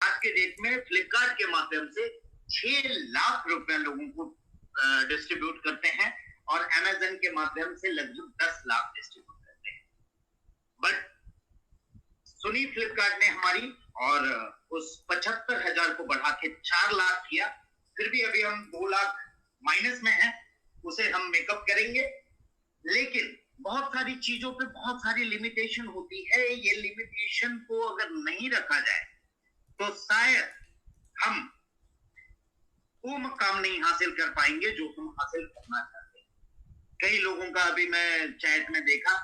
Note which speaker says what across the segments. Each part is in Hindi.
Speaker 1: आज के डेट में फ्लिपकार्ट के माध्यम से 6 लाख रुपए लोगों को डिस्ट्रीब्यूट करते हैं और अमेजन के माध्यम से लगभग 10 लाख डिस्ट्रीब्यूट करते हैं। बट सुनी फ्लिपकार्ट ने हमारी और उस 75,000 को बढ़ा के 4 लाख किया। फिर भी अभी हम 2 लाख माइनस में हैं, उसे हम मेकअप करेंगे। लेकिन बहुत सारी चीजों पे बहुत सारी लिमिटेशन होती है। ये लिमिटेशन को अगर नहीं रखा जाए तो शायद हम वो मकाम नहीं हासिल कर पाएंगे जो हम हासिल करना चाहते हैं। कई लोगों का अभी मैं चैट में देखा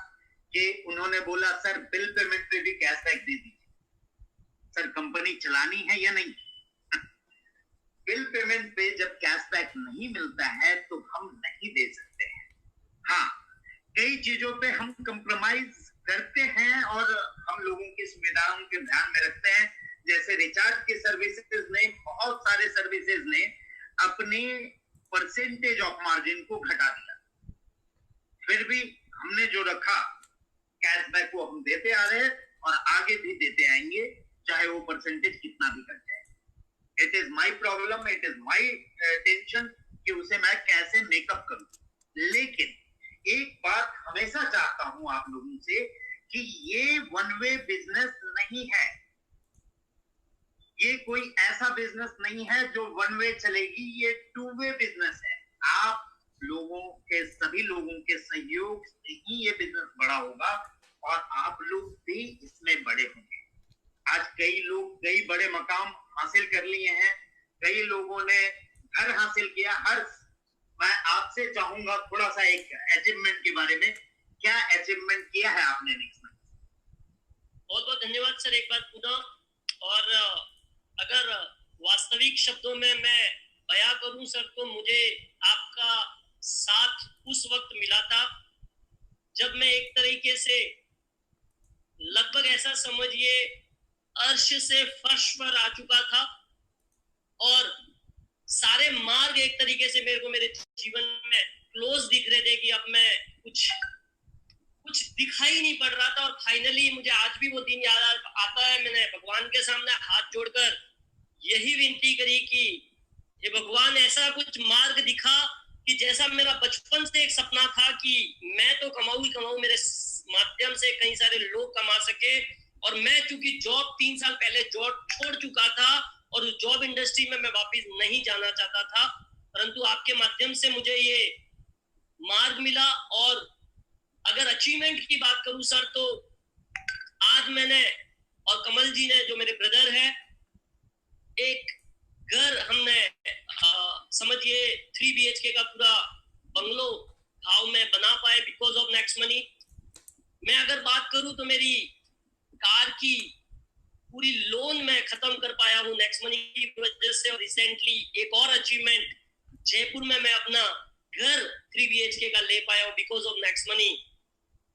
Speaker 1: कि उन्होंने बोला सर बिल पेमेंट पे भी कैशबैक दे दीजिए। सर कंपनी चलानी है या नहीं? बिल पेमेंट पे जब कैशबैक नहीं मिलता है तो हम नहीं दे सकते हैं। हाँ, कई चीजों पे हम कंप्रोमाइज करते हैं और हम लोगों की सुविधाओं के ध्यान में रखते हैं। जैसे रिचार्ज के सर्विसेज ने, बहुत सारे सर्विसेज ने अपने परसेंटेज ऑफ मार्जिन को घटा दिया। फिर भी हमने जो रखा कैशबैक वो हम देते आ रहे हैं और आगे भी देते आएंगे, चाहे वो परसेंटेज कितना भी घट जाए। It is my problem, it is my tension कि उसे मैं कैसे मेकअप करूं। लेकिन एक बात हमेशा चाहता हूं आप लोगों से कि ये वन वे बिजनेस नहीं है। ये कोई ऐसा बिजनेस नहीं है जो वन वे चलेगी, ये 2 वे बिजनेस है। आप लोगों के, सभी लोगों के सहयोग से ही ये बिजनेस बड़ा होगा और आप लोग भी इसमें बड़े होंगे। आज कई लोग कई बड़े मकाम हासिल कर लिए हैं, कई लोगों ने घर हासिल किया। मैं आपसे चाहूंगा थोड़ा सा एक अचीवमेंट के बारे में, क्या अचीवमेंट किया है आपने नेक्स्ट में?
Speaker 2: बहुत बहुत धन्यवाद सर एक बार पुनः। और अगर वास्तविक शब्दों में मैं बयां करूं सर तो मुझे आपका साथ उस वक्त मिला था जब मैं एक तरीके से लगभग ऐसा समझिए अर्श से फर्श पर आ चुका था और सारे मार्ग एक तरीके से मेरे को मेरे जीवन में क्लोज दिख रहे थे कि अब मैं कुछ दिखाई नहीं पड़ रहा था। और फाइनली मुझे आज भी वो दिन याद आता है। मैंने भगवान के सामने हाथ जोड़कर यही विनती करी कि ये भगवान ऐसा कुछ मार्ग दिखा कि जैसा मेरा बचपन से एक सपना था कि मैं तो कमाऊं ही कमाऊं, मेरे माध्यम से कई सारे लोग कमा सके। और मैं चूंकि जॉब 3 साल पहले जॉब छोड़ चुका था और उस जॉब इंडस्ट्री में मैं वापस नहीं जाना चाहता था, परंतु आपके माध्यम से मुझे ये मार्ग मिला। और अगर अचीवमेंट की बात करूं सर तो आज मैंने और कमल जी ने जो मेरे ब्रदर है एक घर हमने समझिए 3 BHK का पूरा बंगलो भाव में बना पाए बिकॉज ऑफ नेक्स्ट मनी। मैं अगर बात करूं तो मेरी कार की पूरी लोन में खत्म कर पाया हूं नेक्स्ट मनी की वजह से। और रिसेंटली एक और अचीवमेंट जयपुर में मैं अपना घर 3 BHK का ले पाया हूं बिकॉज ऑफ नेक्स्ट मनी।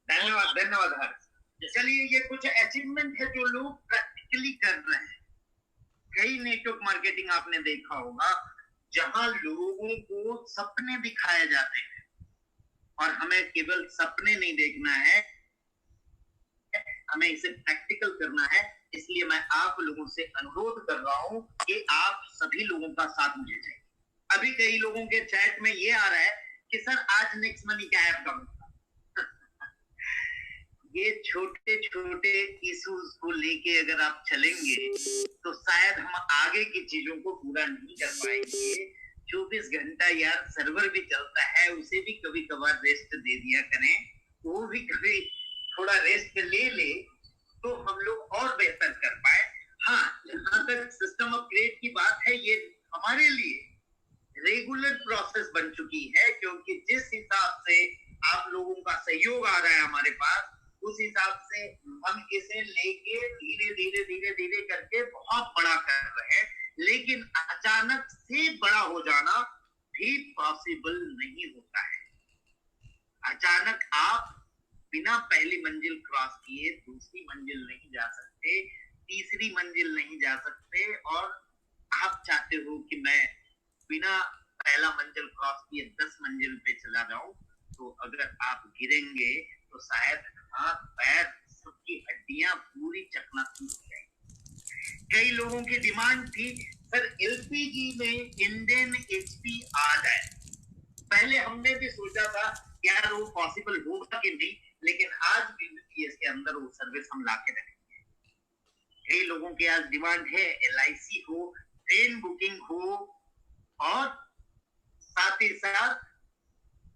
Speaker 1: धन्यवाद धन्यवाद हर्ष। चलिए, ये कुछ अचीवमेंट है जो लोग प्रैक्टिकली कर रहे हैं। कई नेटवर्क मार्केटिंग आपने देखा होगा जहां लोगों को सपने दिखाए जाते हैं और हमें केवल सपने नहीं देखना है, हमें इसे प्रैक्टिकल करना है। इसलिए मैं आप लोगों से अनुरोध कर रहा हूं कि आप सभी लोगों का साथ मुझे चाहिए। अभी कई लोगों के चैट में ये आ रहा है कि सर आज नेक्स्ट मनी का ऐप डाउनलोड। ये छोटे छोटे इश्यूज को लेके अगर आप चलेंगे तो शायद हम आगे की चीजों को पूरा नहीं कर पाएंगे। 24 घंटा यार सर्वर भी चलता है, उसे भी कभी कभार रेस्ट दे दिया करें, वो भी कभी थोड़ा रेस्ट ले तो हम लोग और बेहतर कर पाए। हाँ, जहां तक सिस्टम अपग्रेड की बात है, ये हमारे लिए रेगुलर प्रोसेस बन चुकी है, क्योंकि जिस हिसाब से आप लोगों का सहयोग आ रहा है हमारे पास, उस हिसाब से हम इसे लेके धीरे धीरे धीरे धीरे करके बहुत बड़ा कर रहे हैं। लेकिन अचानक से बड़ा हो जाना भी पॉसिबल नहीं होता है। अचानक आप बिना पहली मंजिल क्रॉस किए दूसरी मंजिल नहीं जा सकते, तीसरी मंजिल नहीं जा सकते। और आप चाहते हो कि मैं बिना पहला मंजिल क्रॉस किए 10 मंजिल पे चला जाऊं, तो अगर आप गिरेंगे तो शायद हाथ पैर सबकी हड्डियां पूरी चकनाचूर हो जाएंगी। कई लोगों की डिमांड थी सर एलपीजी में इंडियन एचपी आ जाए। पहले हमने भी सोचा था यार वो पॉसिबल होगा कि नहीं, लेकिन आज बीबीपीएस के अंदर वो सर्विस हम ला के रखेंगे। कई लोगों की आज डिमांड है एलआईसी हो, ट्रेन बुकिंग हो, और साथ ही साथ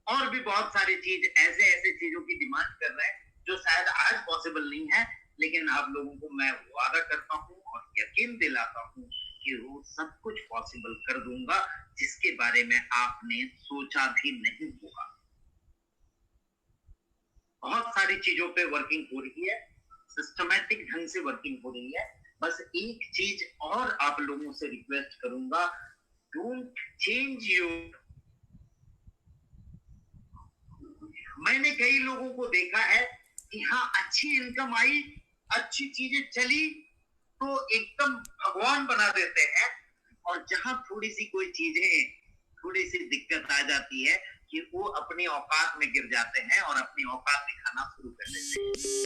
Speaker 1: और भी बहुत सारी चीज ऐसे ऐसे चीजों की डिमांड कर रहे हैं जो शायद आज पॉसिबल नहीं है, लेकिन आप लोगों को मैं वादा करता हूं और यकीन दिलाता हूं कि वो सब कुछ पॉसिबल कर दूंगा जिसके बारे में आपने सोचा भी नहीं होगा। बहुत सारी चीजों पे वर्किंग हो रही है, सिस्टमैटिक ढंग से वर्किंग हो रही है। बस एक चीज और आप लोगों से रिक्वेस्ट करूंगा, डोंट चेंज योर। मैंने कई लोगों को देखा है कि हाँ अच्छी इनकम आई, अच्छी चीजें चली तो एकदम भगवान बना देते हैं, और जहां थोड़ी सी कोई चीजें थोड़ी सी दिक्कत आ जाती है कि वो अपनी औकात में गिर जाते हैं और अपनी औकात दिखाना शुरू कर देते हैं।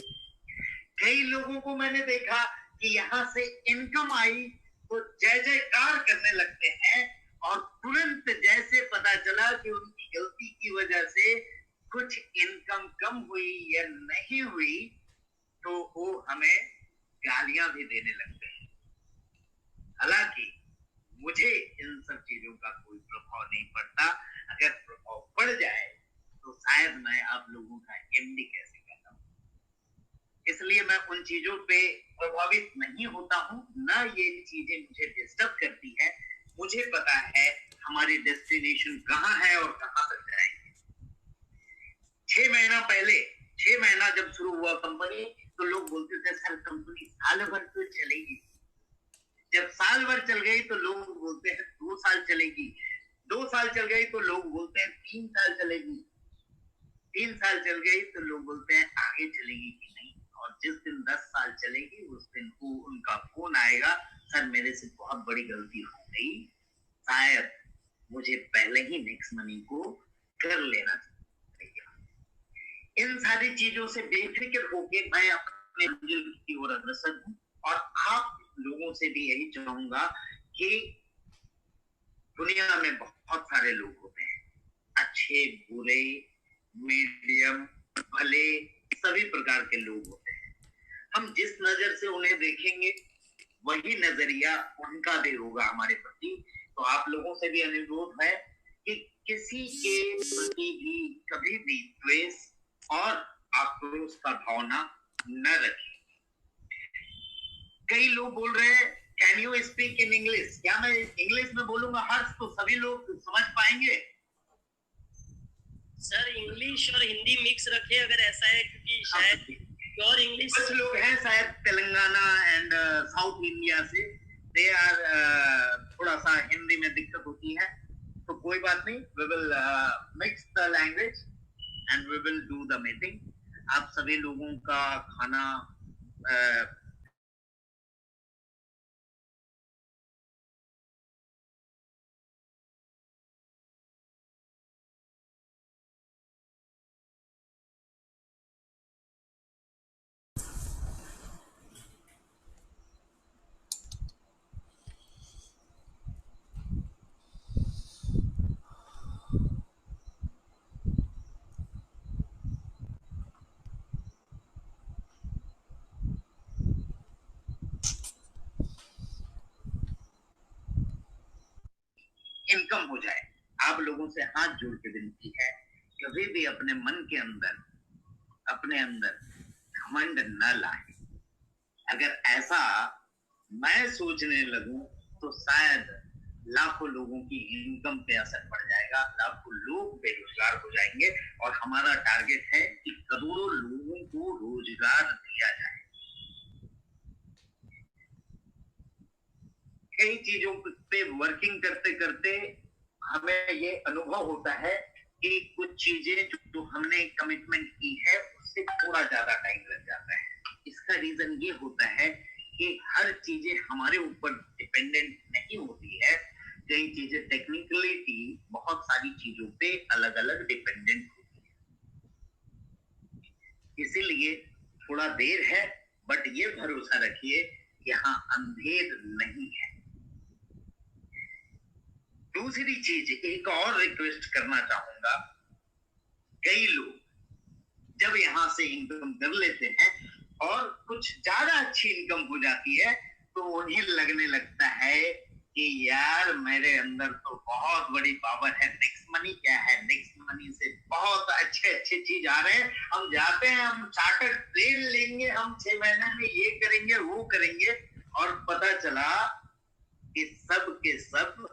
Speaker 1: कई लोगों को मैंने देखा कि यहाँ से इनकम आई तो जय जयकार करने लगते हैं, और तुरंत जैसे पता चला कि उनकी गलती की वजह से कुछ इनकम कम हुई या नहीं हुई तो वो हमें गालियां भी देने लगते हैं। हालांकि मुझे इन सब चीजों का कोई प्रभाव नहीं पड़ता। अगर प्रभाव पड़ जाए तो शायद मैं आप लोगों का एमडी कैसे कहता हूँ, इसलिए मैं उन चीजों पे प्रभावित नहीं होता हूँ, ना ये चीजें मुझे डिस्टर्ब करती है। मुझे पता है हमारी डेस्टिनेशन कहाँ है और कहाँ तक जाएंगे। 6 महीना पहले, 6 महीना जब शुरू हुआ कंपनी, तो लोग बोलते थे सर कंपनी साल भर तो चलेगी। जब साल भर चल गई तो लोग बोलते हैं 2 साल चलेगी। 2 साल चल गई तो लोग बोलते हैं 3 साल चलेगी। 3 साल चल गई तो लोग बोलते हैं आगे चलेगी कि नहीं। और जिस दिन 10 साल चलेगी उस दिन उनका फोन आएगा, सर मेरे से बहुत बड़ी गलती हो गई, शायद मुझे पहले ही नेक्स्ट मनी को कर लेना चाहिए। इन सारी चीजों से बेफिक्र होके मैं अपने मंजिल की ओर अग्रसर हूँ, और आप लोगों से भी यही चाहूंगा कि दुनिया में बहुत सारे लोग होते हैं, अच्छे बुरे मीडियम भले सभी प्रकार के लोग होते हैं। हम जिस नजर से उन्हें देखेंगे वही नजरिया उनका भी होगा हमारे प्रति। तो आप लोगों से भी अनुरोध है कि किसी के प्रति भी कभी भी द्वेष और आक्रोश का भावना न रखें। कई लोग बोल रहे हैं can you speak in English, क्या मैं इंग्लिश में बोलूंगा हर्ष तो सभी लोग समझ पाएंगे?
Speaker 2: सर इंग्लिश और हिंदी मिक्स रखे अगर ऐसा है, क्योंकि शायद प्योर इंग्लिश
Speaker 1: कुछ लोग हैं शायद तेलंगाना एंड साउथ इंडिया से, दे आर थोड़ा सा हिंदी में दिक्कत होती है, तो कोई बात नहीं, we will mix the language and we will do the meeting. आप सभी लोगों का खाना इनकम हो जाए। आप लोगों से हाथ जोड़ के विनती है, कभी भी अपने मन के अंदर अपने अंदर घमंड न लाए। अगर ऐसा मैं सोचने लगूं तो शायद लाखों लोगों की इनकम पे असर पड़ जाएगा, लाखों लोग बेरोजगार हो जाएंगे, और हमारा टारगेट है कि करोड़ों लोगों को रोजगार दिया जाए। कई चीजों पे वर्किंग करते करते हमें ये अनुभव होता है कि कुछ चीजें जो हमने कमिटमेंट की है उससे थोड़ा ज्यादा टाइम लग जाता है। इसका रीजन ये होता है कि हर चीजें हमारे ऊपर डिपेंडेंट नहीं होती है। कई चीजें टेक्निकलिटी बहुत सारी चीजों पे अलग अलग डिपेंडेंट होती है, इसीलिए थोड़ा देर है, बट ये भरोसा रखिए यहाँ अंधेर नहीं है। दूसरी चीज, एक और रिक्वेस्ट करना चाहूंगा, कई लोग जब यहाँ से इनकम कर लेते हैं और कुछ ज्यादा अच्छी इनकम हो जाती है तो उन्हें लगने लगता है कि यार मेरे अंदर तो बहुत बड़ी पावर है, नेक्स्ट मनी क्या है, नेक्स्ट मनी से बहुत अच्छे अच्छे चीज आ रहे हैं, हम जाते हैं, हम चार्टर ट्रेन लेंगे, हम 6 महीने में ये करेंगे वो करेंगे, और पता चला कि सब के सब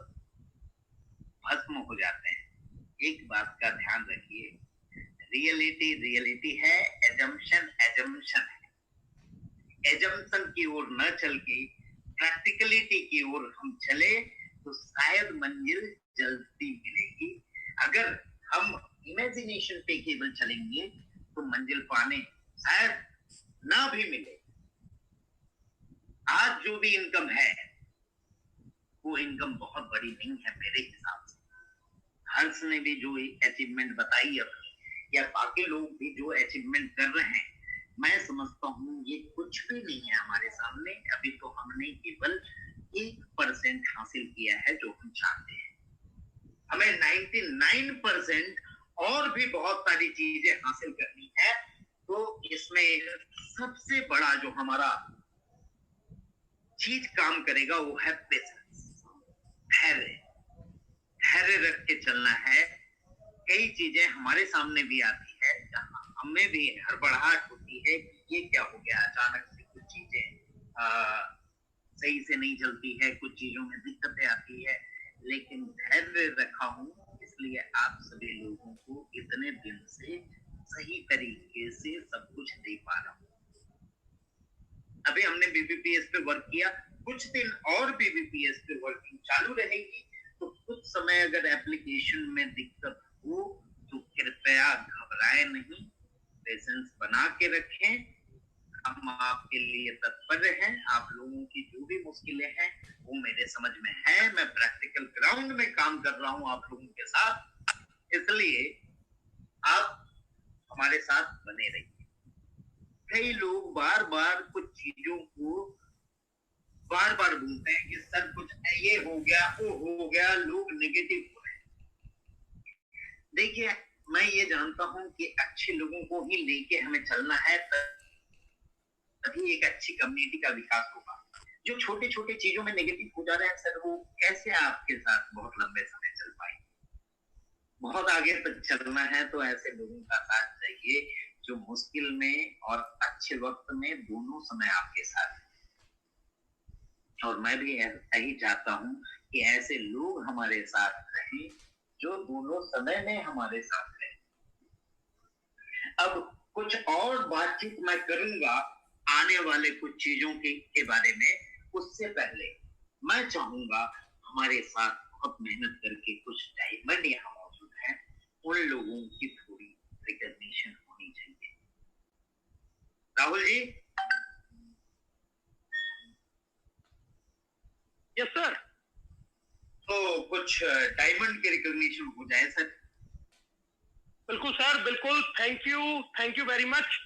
Speaker 1: भस्म हो जाते हैं। एक बात का ध्यान रखिए, रियलिटी रियलिटी है, एजम्पशन एजम्पशन है। एजम्पशन की ओर न चल के प्रैक्टिकलिटी की ओर हम चले तो शायद मंजिल जल्दी मिलेगी। अगर हम इमेजिनेशन पे केवल चलेंगे तो मंजिल पाने शायद ना भी मिले। आज जो भी इनकम है वो इनकम बहुत बड़ी नहीं है मेरे हिसाब से। हर्ष ने भी जो अचीवमेंट बताई अपनी, या बाकी लोग भी जो अचीवमेंट कर रहे हैं, मैं समझता हूँ ये कुछ भी नहीं है हमारे सामने। अभी तो हमने केवल 1% हासिल किया है जो हम चाहते हैं। हमें 99% और भी बहुत सारी चीजें हासिल करनी है। तो इसमें सबसे बड़ा जो हमारा चीज काम करेगा वो है पेशेंस, धैर्य। धैर्य रख के चलना है। कई चीजें हमारे सामने भी आती है जहां हमें भी हड़बड़ाहट होती है कि ये क्या हो गया, अचानक से कुछ चीजें सही से नहीं चलती है, कुछ चीजों में दिक्कतें आती है, लेकिन धैर्य रखा हूं इसलिए आप सभी लोगों को इतने दिन से सही तरीके से सब कुछ दे पा रहा हूं। अभी हमने बीबीपीएस पे वर्क किया, कुछ दिन और बीबीपीएस पे वर्किंग चालू रहेगी। तो कुछ समय अगर एप्लीकेशन में दिक्कत हो तो कृपया घबराएं नहीं, पेशेंस बना के रखें। हम आपके लिए तत्पर हैं। आप लोगों की जो भी मुश्किलें हैं वो मेरे समझ में है। मैं प्रैक्टिकल ग्राउंड में काम कर रहा हूं आप लोगों के साथ, इसलिए आप हमारे साथ बने रहिए। कई लोग बार बार कुछ चीजों को बार बार बोलते हैं कि सर कुछ ये हो गया वो हो गया, लोग नेगेटिव हो रहे हैं। देखिए, मैं ये जानता हूं कि अच्छे लोगों को ही लेके हमें चलना है, तभी एक अच्छी कम्युनिटी का विकास होगा। जो छोटे छोटे चीजों में नेगेटिव हो जा रहे हैं सर, वो कैसे आपके साथ बहुत लंबे समय चल पाएंगे। बहुत आगे तक चलना है तो ऐसे लोगों का साथ चाहिए जो मुश्किल में और अच्छे वक्त में दोनों समय आपके साथ है। और मैं भी ऐसा ही चाहता हूं कि ऐसे लोग हमारे साथ रहें जो दोनों समय में हमारे साथ रहें। अब कुछ और बातचीत मैं करूंगा आने वाले कुछ चीजों के बारे में। उससे पहले मैं चाहूंगा हमारे साथ बहुत मेहनत करके कुछ डायमंड यहाँ मौजूद है, उन लोगों की थोड़ी रिकॉग्निशन होनी चाहिए। राहुल जी।
Speaker 3: Yes sir.
Speaker 1: तो कुछ डायमंड की रिकॉग्निशन हो जाए सर।
Speaker 3: बिल्कुल सर, बिल्कुल। Thank you very much.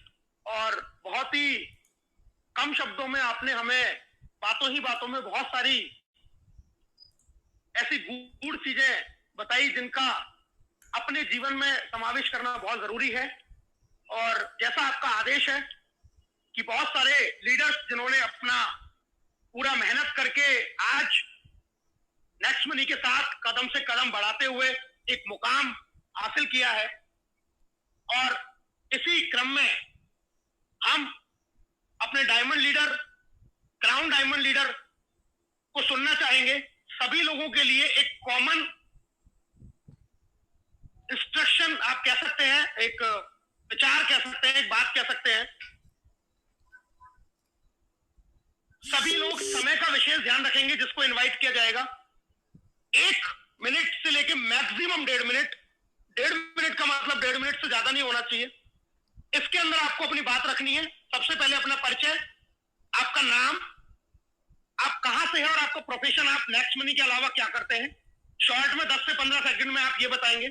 Speaker 3: और बहुत ही कम शब्दों में आपने हमें बातों ही बातों में बहुत सारी ऐसी गूढ़ चीजें बताई जिनका अपने जीवन में समावेश करना बहुत जरूरी है। और जैसा आपका आदेश है कि बहुत सारे लीडर्स जिन्होंने अपना पूरा मेहनत करके आज नेक्स्ट मनी के साथ कदम से कदम बढ़ाते हुए एक मुकाम हासिल किया है, और इसी क्रम में हम अपने diamond leader, crown diamond leader को सुनना चाहेंगे। सभी लोगों के लिए एक कॉमन इंस्ट्रक्शन आप कह सकते हैं, एक विचार कह सकते हैं, एक बात कह सकते हैं। सभी लोग समय का विशेष ध्यान रखेंगे जिसको इनवाइट किया जाएगा। 1 मिनट से लेके मैक्सिमम 1.5 मिनट। 1.5 मिनट का मतलब 1.5 मिनट से ज्यादा नहीं होना चाहिए। इसके अंदर आपको अपनी बात रखनी है। सबसे पहले अपना परिचय, आपका नाम, आप कहां से हैं और आपका प्रोफेशन, आप नेक्स्ट मनी के अलावा क्या करते हैं। शॉर्ट में 10 से 15 सेकंड में आप ये बताएंगे।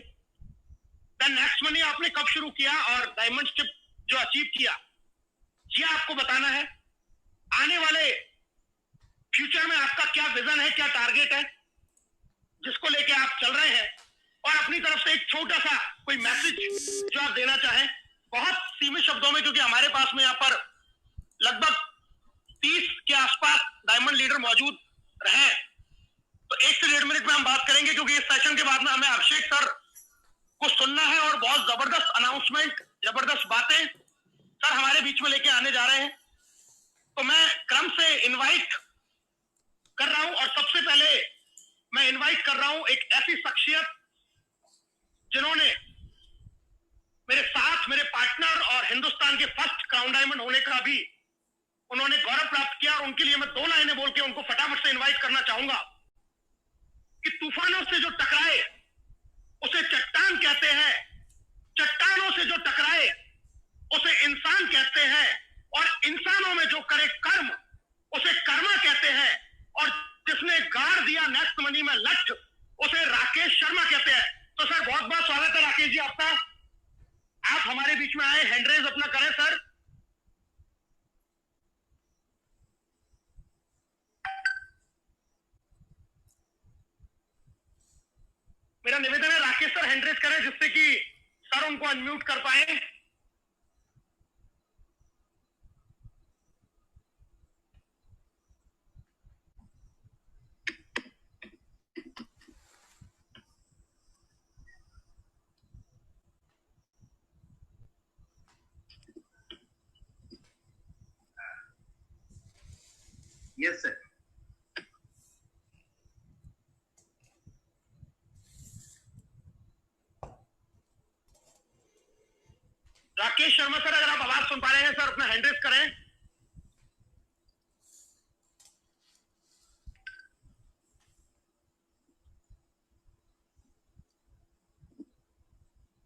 Speaker 3: नेक्स्ट मनी आपने कब शुरू किया और डायमंड स्टिप जो अचीव किया, ये आपको बताना है। आने वाले फ्यूचर में आपका क्या विजन है, क्या टारगेट है जिसको लेके आप चल रहे हैं, और अपनी तरफ से एक छोटा सा कोई मैसेज जो आप देना चाहें, बहुत सीमित शब्दों में, क्योंकि हमारे पास में यहाँ पर लगभग 30 के आसपास डायमंड लीडर मौजूद रहे, तो 1 से 1.5 मिनट में हम बात करेंगे, क्योंकि इस सेशन के बाद में हमें अभिषेक सर को सुनना है और बहुत जबरदस्त अनाउंसमेंट, जबरदस्त बातें सर हमारे बीच में लेके आने जा रहे हैं। तो मैं क्रम से इनवाइट कर रहा हूं, और सबसे पहले मैं इनवाइट कर रहा हूं एक ऐसी शख्सियत जिन्होंने मेरे साथ, मेरे पार्टनर और हिंदुस्तान के फर्स्ट क्राउन डायमंड होने का भी उन्होंने गौरव प्राप्त किया, और उनके लिए मैं 2 लाइनें बोल के उनको फटाफट से इनवाइट करना चाहूंगा कि तूफानों से जो टकराए उसे चट्टान कहते हैं, चट्टानों से जो टकराए उसे इंसान कहते हैं, और इंसानों में जो करे कर्म उसे कर्मा कहते हैं, और जिसने गाड़ दिया नेक्स्ट मनी में लठ उसे राकेश शर्मा कहते हैं। तो सर बहुत बहुत स्वागत है राकेश जी आपका, आप हमारे बीच में आए, हैंड रेज अपना करें सर। मेरा निवेदन है राकेश सर हैंड रेज करें, जिससे कि सर उनको अनम्यूट कर पाए।
Speaker 1: Yes sir.
Speaker 3: Rakesh Sharma sir, अगर आप आवाज सुन पा रहे हैं सर, अपना हैंड रेज करें।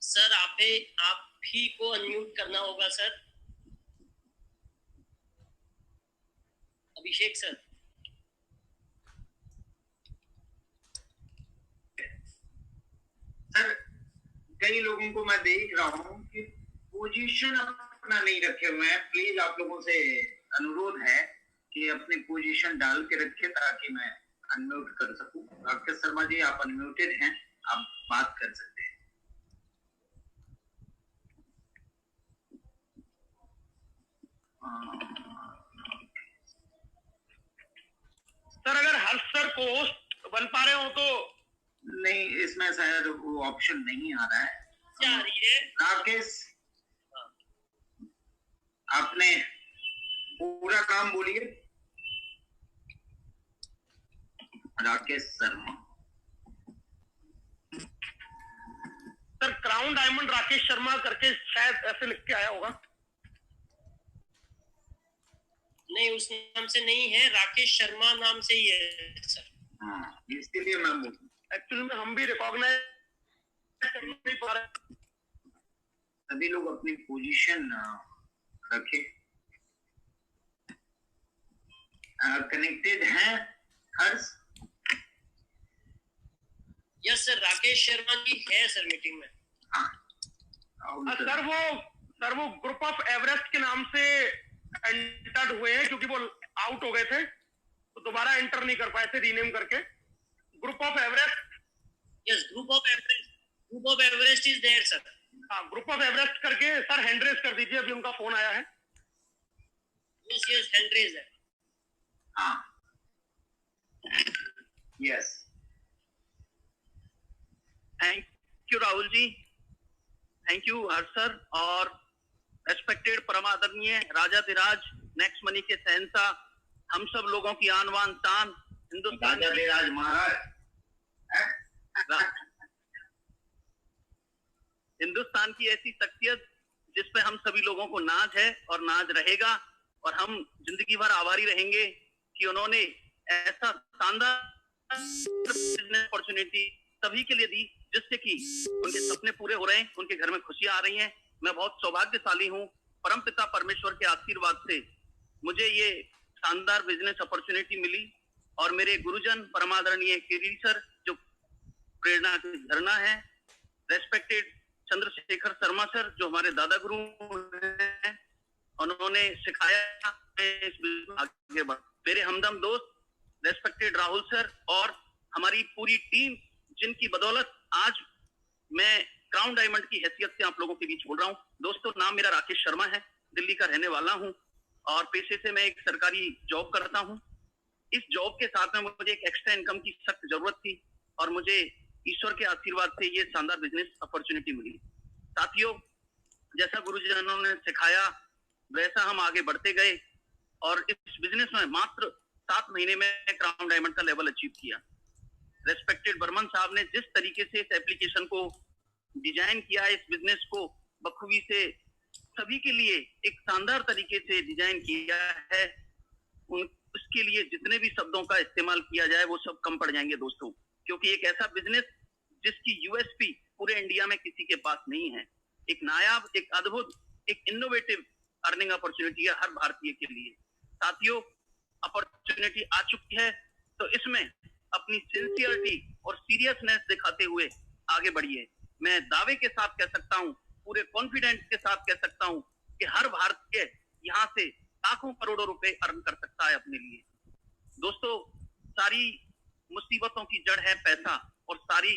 Speaker 2: सर आप ही को अनम्यूट करना होगा सर। अभिषेक सर।
Speaker 1: सर कई लोगों को मैं देख रहा हूँ कि पोजीशन अपना नहीं रखे हुए हैं, प्लीज आप लोगों से अनुरोध है कि अपनी पोजीशन डाल के रखे ताकि मैं अनम्यूट कर सकूं। डॉक्टर शर्मा जी आप अनम्यूटेड हैं, आप बात कर सकते हैं।
Speaker 3: सर अगर हर्ष सर को होस्ट बन पा रहे हो तो
Speaker 1: नहीं, इसमें शायद वो ऑप्शन नहीं आ रहा है।
Speaker 2: क्या आ रही है?
Speaker 1: राकेश आपने पूरा नाम बोलिए। Rakesh Sharma
Speaker 3: sir, crown diamond Rakesh Sharma करके शायद ऐसे लिख के आया होगा।
Speaker 2: नहीं, उस नाम से नहीं है, राकेश शर्मा नाम से ही है सर।
Speaker 1: हाँ, इसके लिए मैं
Speaker 3: एक्चुअली में हम भी रिकॉग्नाइज कर नहीं पा रहे।
Speaker 1: सभी लोग अपनी पोजीशन रखें। कनेक्टेड हैं हर्ष?
Speaker 2: यस सर, राकेश शर्मा जी है सर मीटिंग में।
Speaker 1: हाँ
Speaker 3: सर वो ग्रुप ऑफ एवरेस्ट के नाम से एंटर्ड हुए हैं, क्योंकि वो आउट हो गए थे तो दोबारा एंटर नहीं कर पाए थे रीनेम करके। Group of Everest,
Speaker 2: yes group of Everest is there sir.
Speaker 3: हाँ, ग्रुप ऑफ एवरेस्ट करके सर हैंड रेज कर दीजिए, अभी उनका फोन आया है।
Speaker 2: यस हैंड रेज है।
Speaker 1: हाँ yes.
Speaker 4: Thank you Rahul ji, thank you Harsh sir, और रेस्पेक्टेड परमादरणीय राजाधिराज नेक्स्ट मनी के शहंशाह, हम सब लोगों की आन बान शान, हिंदुस्तान
Speaker 1: राजाधिराज महाराज,
Speaker 4: हिंदुस्तान की ऐसी शख्सियत जिस पे हम सभी लोगों को नाज है और नाज रहेगा, और हम जिंदगी भर आभारी रहेंगे कि उन्होंने ऐसा शानदार बिजनेस अपॉर्चुनिटी सभी के लिए दी जिससे कि उनके सपने पूरे हो रहे हैं, उनके घर में खुशियां आ रही हैं। मैं बहुत सौभाग्यशाली हूँ, परमपिता परमेश्वर के आशीर्वाद से मुझे ये शानदार बिजनेस अपॉर्चुनिटी मिली, और मेरे गुरुजन परमादरणीय केरी सर जो प्रेरणा के झरना है, रेस्पेक्टेड चंद्रशेखर शर्मा सर जो हमारे दादा गुरु हैं, उन्होंने सिखाया इस आगे बढ़। मेरे हमदम दोस्त रेस्पेक्टेड राहुल सर और हमारी पूरी टीम, जिनकी बदौलत आज मैं क्राउन डायमंड की हैसियत से आप लोगों के बीच बोल रहा हूँ। दोस्तों, नाम मेरा राकेश शर्मा है, दिल्ली का रहने वाला हूँ और पेशे से मैं एक सरकारी जॉब करता हूँ। इस जॉब के साथ में मुझे एक एक्स्ट्रा इनकम की सख्त जरूरत थी और मुझे ईश्वर के आशीर्वाद से ये शानदार बिजनेस अपॉर्चुनिटी मिली। साथियों, जैसा गुरुजनों ने सिखाया वैसा हम आगे बढ़ते गए और इस बिजनेस में मात्र 7 महीने में क्राउन डायमंड का लेवल अचीव किया। रेस्पेक्टेड बर्मन साहब ने जिस तरीके से इस एप्लीकेशन को डिजाइन किया, इस बिजनेस को बखूबी से सभी के लिए एक शानदार तरीके से डिजाइन किया है, उसके लिए जितने भी शब्दों का इस्तेमाल किया जाए वो सब कम पड़ जाएंगे दोस्तों, क्योंकि एक ऐसा बिजनेस जिसकी यूएसपी पूरे इंडिया में किसी के पास नहीं है। एक नायाब, एक अद्भुत, एक इनोवेटिव अर्निंग अपॉर्चुनिटी है हर भारतीय के लिए। साथियों, अपॉर्चुनिटी आ चुकी है तो इसमें अपनी सिंसियरिटी और सीरियसनेस दिखाते हुए आगे बढ़िए। मैं दावे के साथ कह सकता हूं, पूरे कॉन्फिडेंस के साथ कह सकता हूं कि हर भारतीय यहां से लाखों करोड़ों रुपए अर्न कर सकता है अपने लिए। दोस्तों, सारी मुसीबतों की जड़ है पैसा और सारी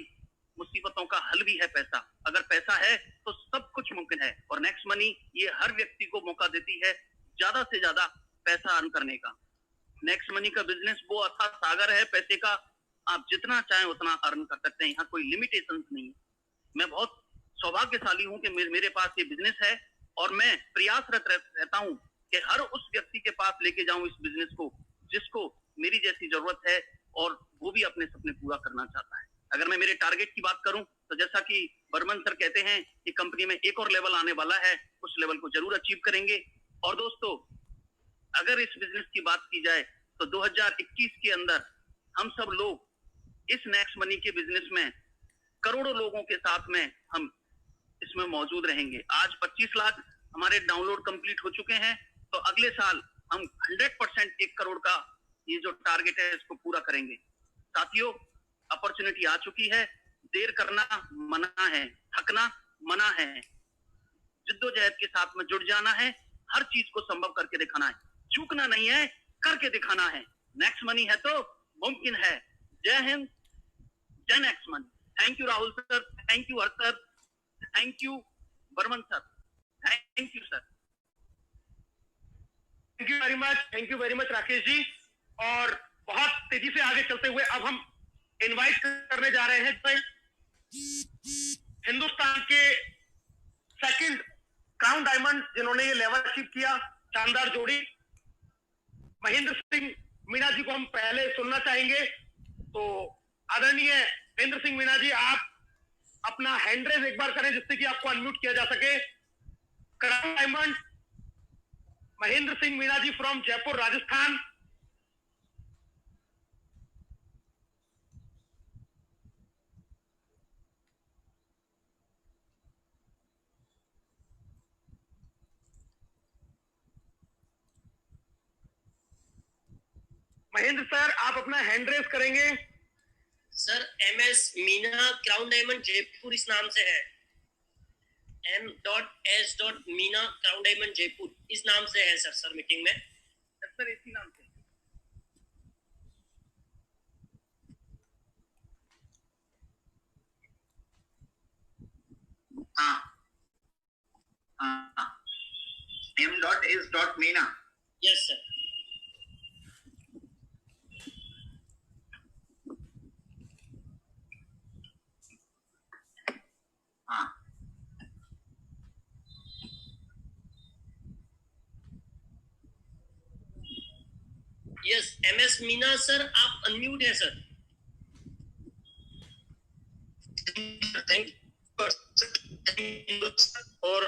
Speaker 4: मुसीबतों का हल भी है पैसा। अगर पैसा है तो सब कुछ मुमकिन है और नेक्स्ट मनी ये हर व्यक्ति को मौका देती है ज्यादा से ज्यादा पैसा अर्न करने का। नेक्स्ट मनी का बिजनेस वो अथाह सागर है पैसे का, आप जितना चाहें उतना अर्न कर सकते हैं, यहाँ कोई लिमिटेशंस नहीं है। मैं बहुत सौभाग्यशाली हूँ कि मेरे पास ये बिजनेस है और मैं प्रयासरत रहता हूँ कि हर उस व्यक्ति के पास लेके जाऊं इस बिजनेस को जिसको मेरी जैसी जरूरत है और वो भी अपने सपने पूरा करना चाहता है। अगर मैं मेरे टारगेट की बात करूं तो जैसा कि बर्मन सर कहते हैं कि कंपनी में एक और लेवल आने वाला है, उस लेवल को जरूर अचीव करेंगे। और दोस्तों, अगर इस बिजनेस की बात की जाए तो 2021 के अंदर हम सब लोग इस नेक्स्ट मनी के बिजनेस में करोड़ों लोगों के साथ में हम इसमें मौजूद रहेंगे। आज 25 लाख हमारे डाउनलोड कंप्लीट हो चुके हैं, तो अगले साल हम 100% 1 करोड़ का ये जो टारगेट है इसको पूरा करेंगे। साथियों, अपॉर्चुनिटी आ चुकी है, देर करना मना है, थकना मना है, जिद्दोजहद के साथ में जुड़ जाना है, हर चीज को संभव करके दिखाना है, चूकना नहीं है, करके दिखाना है। नेक्स्ट मनी है तो मुमकिन है। जय हिंद, जय next money. Thank you Rahul sir, thank you Harsh sir, thank you Barman sir, thank you sir.
Speaker 3: Thank you very much Rakesh ji. और बहुत तेजी से आगे चलते हुए अब हम इनवाइट करने जा रहे हैं हिंदुस्तान के सेकंड क्राउन डायमंड जिन्होंने ये लेवल अचीव किया, शानदार जोड़ी महेंद्र सिंह मीणा जी को हम पहले सुनना चाहेंगे। तो आदरणीय महेंद्र सिंह मीणा जी, आप अपना हैंड रेज एक बार करें जिससे कि आपको अनम्यूट किया जा सके। Crown diamond Mahendra Singh Meena ji from Jaipur Rajasthan. Mahendra sir, आप अपना हैंड रेज करेंगे।
Speaker 2: Sir, MS Meena crown diamond Jaipur इस नाम से है। M.S. Meena crown diamond Jaipur इस नाम से है सर मीटिंग में।
Speaker 4: सर इसी नाम से।
Speaker 1: M.S. Meena.
Speaker 2: Yes sir. Yes, MS Meena sir, आप अनम्यूट है सर।
Speaker 5: Thank you. और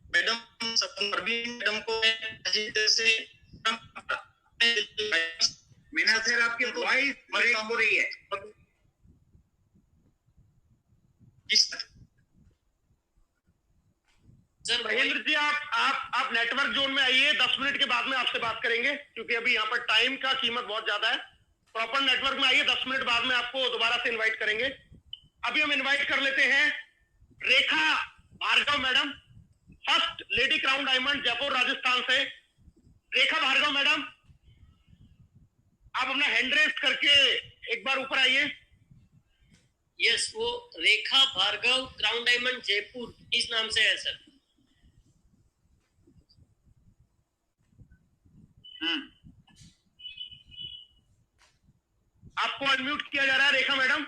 Speaker 5: मैडम मैडम को से
Speaker 1: मीना सर, आपकी वॉइस ब्रेक हो रही है।
Speaker 2: सर
Speaker 3: महेंद्र जी, आप नेटवर्क जोन में आइए, 10 मिनट के बाद में आपसे बात करेंगे क्योंकि अभी यहाँ पर टाइम का कीमत बहुत ज्यादा है। प्रॉपर नेटवर्क में आइए, 10 मिनट बाद में आपको दोबारा से इनवाइट करेंगे। अभी हम इनवाइट कर लेते हैं Rekha Bhargava madam, first lady crown diamond Jaipur Rajasthan से। रेखा भार्गव मैडम, आप अपना हैंड रेस्ट करके एक बार ऊपर आइए।
Speaker 2: यस, वो रेखा भार्गव क्राउन डायमंड जयपुर इस नाम से है सर।
Speaker 3: आपको अनम्यूट किया जा रहा है रेखा मैडम।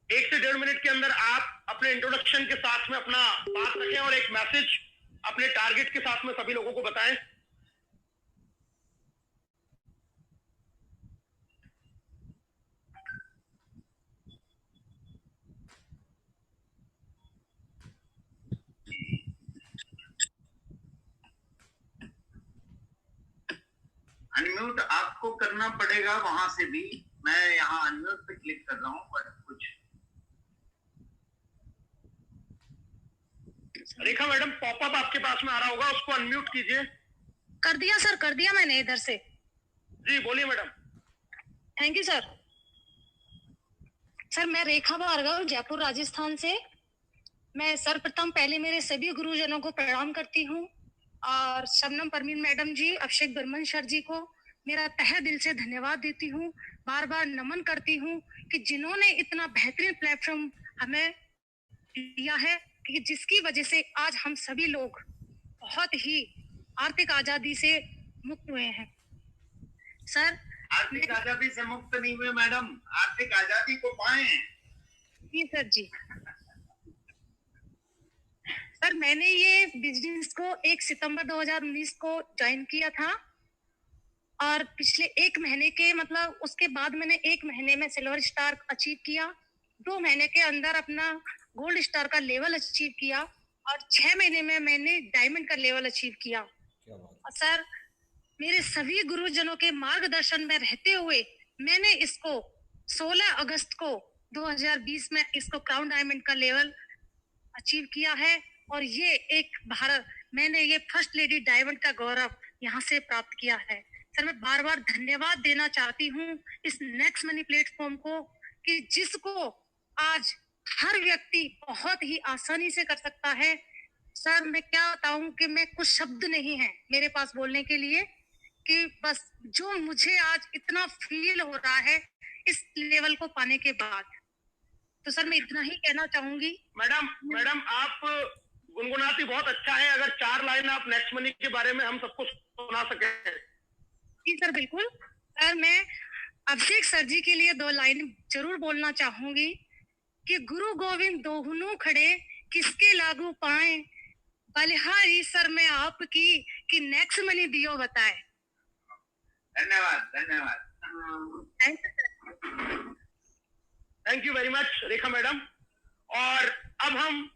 Speaker 3: 1 से 1.5 मिनट के अंदर आप अपने इंट्रोडक्शन के साथ में अपना बात रखें और एक मैसेज अपने टारगेट के साथ में सभी लोगों को बताएं।
Speaker 1: अनम्यूट आपको करना पड़ेगा वहां से भी। मैं यहाँ अनम्यूट पे क्लिक कर रहा हूँ, बट कुछ
Speaker 3: रेखा मैडम, पॉपअप आपके पास में आ रहा होगा, उसको अनम्यूट कीजिए।
Speaker 6: कर दिया सर, कर दिया मैंने इधर से।
Speaker 3: जी बोलिए madam.
Speaker 6: Thank you sir. Sir मैं रेखा भार्गव जयपुर राजस्थान से। मैं सर्वप्रथम पहले मेरे सभी गुरुजनों को प्रणाम करती हूँ और शबनम परवीन मैडम जी, अभिषेक बर्मन सर जी को मेरा तहे दिल से धन्यवाद देती हूँ, बार बार नमन करती हूँ कि जिन्होंने इतना बेहतरीन प्लेटफॉर्म हमें दिया है कि जिसकी वजह से आज हम सभी लोग बहुत ही आर्थिक आजादी से मुक्त हुए हैं। सर
Speaker 1: आर्थिक आजादी से मुक्त नहीं हुए मैडम, आर्थिक आजादी को पाए।
Speaker 6: जी सर जी। सर मैंने ये बिजनेस को 1 सितंबर 2019 को ज्वाइन किया था और पिछले 1 महीने के मतलब उसके बाद मैंने 1 महीने में सिल्वर स्टार अचीव किया, 2 महीने के अंदर अपना गोल्ड स्टार का लेवल अचीव किया और 6 महीने में मैंने डायमंड का लेवल अचीव किया। और सर मेरे सभी गुरुजनों के मार्गदर्शन में रहते हुए मैंने इसको 16 अगस्त को 2020 में इसको क्राउन डायमंड का लेवल अचीव किया है और ये एक भारत मैंने ये फर्स्ट लेडी डायमंड का गौरव यहाँ से प्राप्त किया है। सर मैं बार बार धन्यवाद देना चाहती हूँ इस नेक्स्ट मनी प्लेटफॉर्म को कि जिसको आज हर व्यक्ति बहुत ही आसानी से कर सकता है। सर मैं क्या बताऊं कि मैं कुछ शब्द नहीं है मेरे पास बोलने के लिए कि बस जो मुझे आज इतना फील हो रहा है इस लेवल को पाने के बाद। तो सर मैं इतना ही कहना चाहूंगी।
Speaker 3: मैडम आप गुनगुनाती बहुत अच्छा है, अगर 4 लाइन आप नेक्स्ट मनी के बारे में हम सबको सुना सके।
Speaker 6: जी सर बिल्कुल। सर मैं अभिषेक सर जी के लिए 2 लाइन जरूर बोलना चाहूंगी कि गुरु गोविंद दोहनु खड़े किसके लागू पाए, बलिहारी सर में आपकी कि नेक्स्ट मनी दियो बताए।
Speaker 1: धन्यवाद धन्यवाद।
Speaker 3: Thank you very much Rekha madam. और अब हम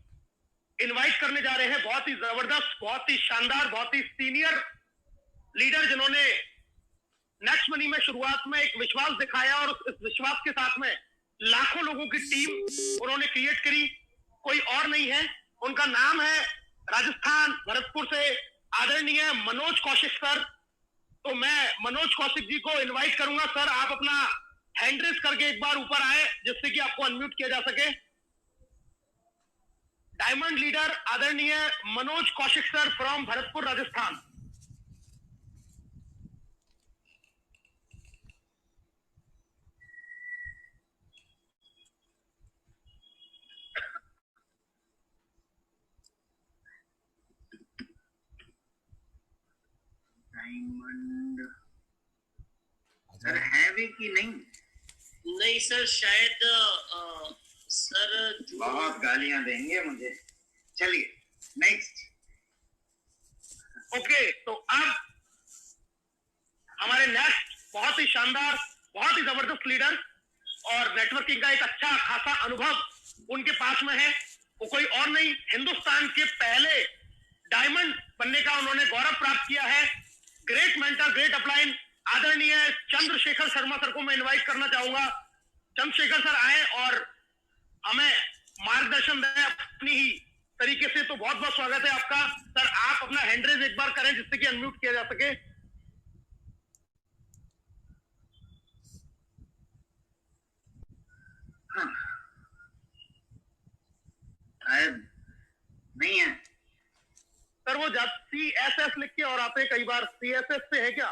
Speaker 3: इनवाइट करने जा रहे हैं बहुत ही जबरदस्त, बहुत ही शानदार, बहुत ही सीनियर लीडर जिन्होंने नेक्स्ट मनी में शुरुआत में एक विश्वास दिखाया और इस विश्वास के साथ में लाखों लोगों की टीम उन्होंने क्रिएट करी। कोई और नहीं है, उनका नाम है राजस्थान भरतपुर से आदरणीय मनोज कौशिक सर। तो मैं मनोज कौशिक जी को इनवाइट करूंगा। सर आप अपना हैंड रेस करके एक बार ऊपर आए जिससे कि आपको अनम्यूट किया जा सके। डायमंड लीडर आदरणीय Manoj Kaushik sir from Bharatpur Rajasthan.
Speaker 1: Diamond sir है भी कि नहीं?
Speaker 2: नहीं सर, शायद सर
Speaker 1: बहुत गालियां देंगे मुझे। चलिए नेक्स्ट।
Speaker 3: ओके, तो अब हमारे नेक्स्ट बहुत ही शानदार, बहुत ही जबरदस्त लीडर और नेटवर्किंग का एक अच्छा खासा अनुभव उनके पास में है। वो कोई और नहीं, हिंदुस्तान के पहले डायमंड बनने का उन्होंने गौरव प्राप्त किया है। ग्रेट मेंटर, ग्रेट अपलाइन आदरणीय चंद्रशेखर शर्मा सर को मैं इनवाइट करना चाहूंगा। चंद्रशेखर सर आए और हमें मार्गदर्शन दें अपनी ही तरीके से। तो बहुत बहुत स्वागत है आपका सर। आप अपना हैंड रेज एक बार करें जिससे कि अनम्यूट किया जा सके।
Speaker 1: शायद नहीं है
Speaker 3: सर वो CSS लिख के और आते कई बार CSS से है क्या?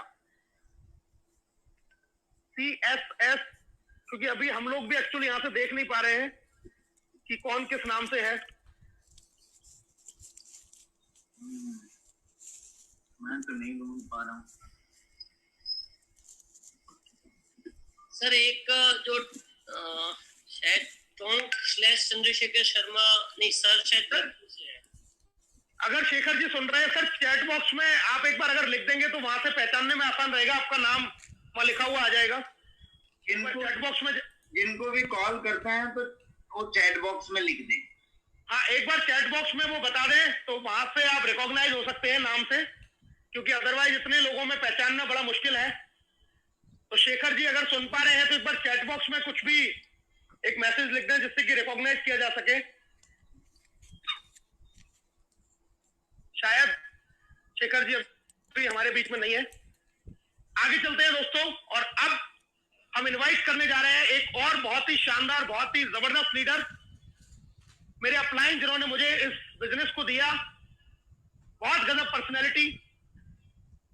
Speaker 3: CSS, क्योंकि अभी हम लोग भी एक्चुअली यहाँ से देख नहीं पा रहे हैं कि कौन किस नाम से है।
Speaker 1: मैं तो नहीं ढूंढ पा रहा हूँ
Speaker 2: सर। एक जो शायद /चंद्रशेखर शर्मा, नहीं सर शायद है।
Speaker 3: अगर शेखर जी सुन रहे हैं सर, चैट बॉक्स में आप एक बार अगर लिख देंगे तो वहां से पहचानने में आसान रहेगा, आपका नाम वहां लिखा हुआ आ जाएगा। चैट बॉक्स में
Speaker 1: जिनको भी कॉल करते हैं तो वो चैट बॉक्स में लिख दें।
Speaker 3: हाँ, एक बार चैट बॉक्स में वो बता दें तो वहां से आप रिकॉग्नाइज हो सकते हैं नाम से, क्योंकि अदरवाइज इतने लोगों में पहचानना बड़ा मुश्किल है। तो शेखर जी अगर सुन पा रहे हैं तो एक बार चैट बॉक्स में कुछ भी एक मैसेज लिख दें जिससे कि रिकॉग्नाइज किया जा सके। शायद शेखर जी अभी हमारे बीच में नहीं है। आगे चलते हैं दोस्तों, और अब हम इनवाइट करने जा रहे हैं एक और बहुत ही शानदार, बहुत ही जबरदस्त लीडर, मेरे अपलाइन जिन्होंने मुझे इस बिजनेस को दिया, बहुत गजब पर्सनैलिटी,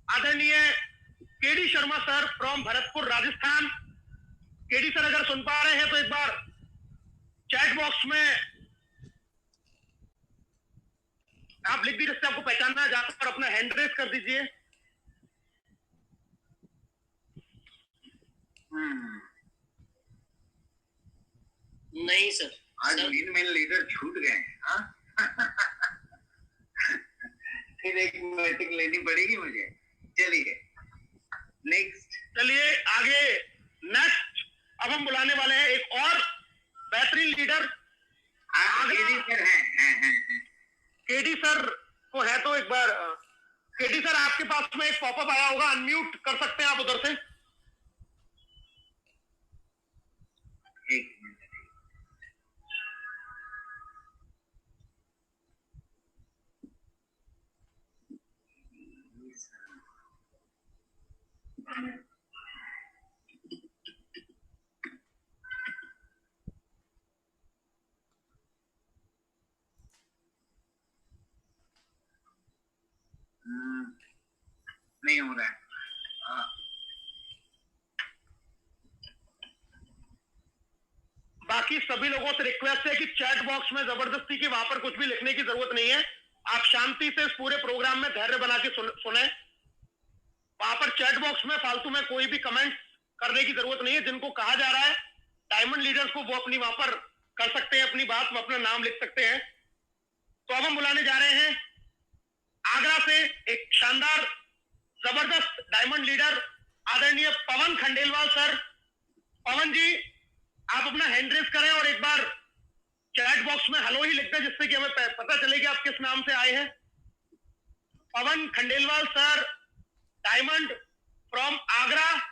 Speaker 3: आदरणीय KD Sharma sir from Bharatpur Rajasthan. KD sir अगर सुन पा रहे हैं तो एक बार चैट बॉक्स में आप लिख दीजिए, जिससे आपको पहचानना जाकर अपना हैंड रेस कर दीजिए।
Speaker 2: नहीं सर,
Speaker 1: आज मेन लीडर छूट गए हैं। फिर एक मीटिंग लेनी पड़ेगी मुझे। चलिए नेक्स्ट,
Speaker 3: चलिए आगे नेक्स्ट अब हम बुलाने वाले हैं एक और बेहतरीन लीडर।
Speaker 1: केडी सर हैं।
Speaker 3: केडी सर को है तो एक बार केडी सर आपके पास में एक पॉपअप आया होगा, अनम्यूट कर सकते हैं आप उधर से।
Speaker 1: एक मिनट, नहीं हो रहा है।
Speaker 3: बाकी सभी लोगों से रिक्वेस्ट है कि चैट बॉक्स में जबरदस्ती की वहां पर कुछ भी लिखने की जरूरत नहीं है। आप शांति से इस पूरे प्रोग्राम में धैर्य बना के सुने। वहां पर चैट बॉक्स में फालतू में कोई भी कमेंट करने की जरूरत नहीं है। जिनको कहा जा रहा है डायमंड लीडर्स को, वो अपनी वहां पर कर सकते हैं अपनी बात, वो अपना नाम लिख सकते हैं। तो अब हम बुलाने जा रहे हैं आगरा से एक शानदार जबरदस्त डायमंड लीडर, आदरणीय पवन खंडेलवाल सर। पवन जी आप अपना हैंड रेस करें और एक बार चैट बॉक्स में हेलो ही लिख दें, जिससे कि हमें पता चले कि आप किस नाम से आए हैं। Pawan Khandelwal sir, diamond from Agra.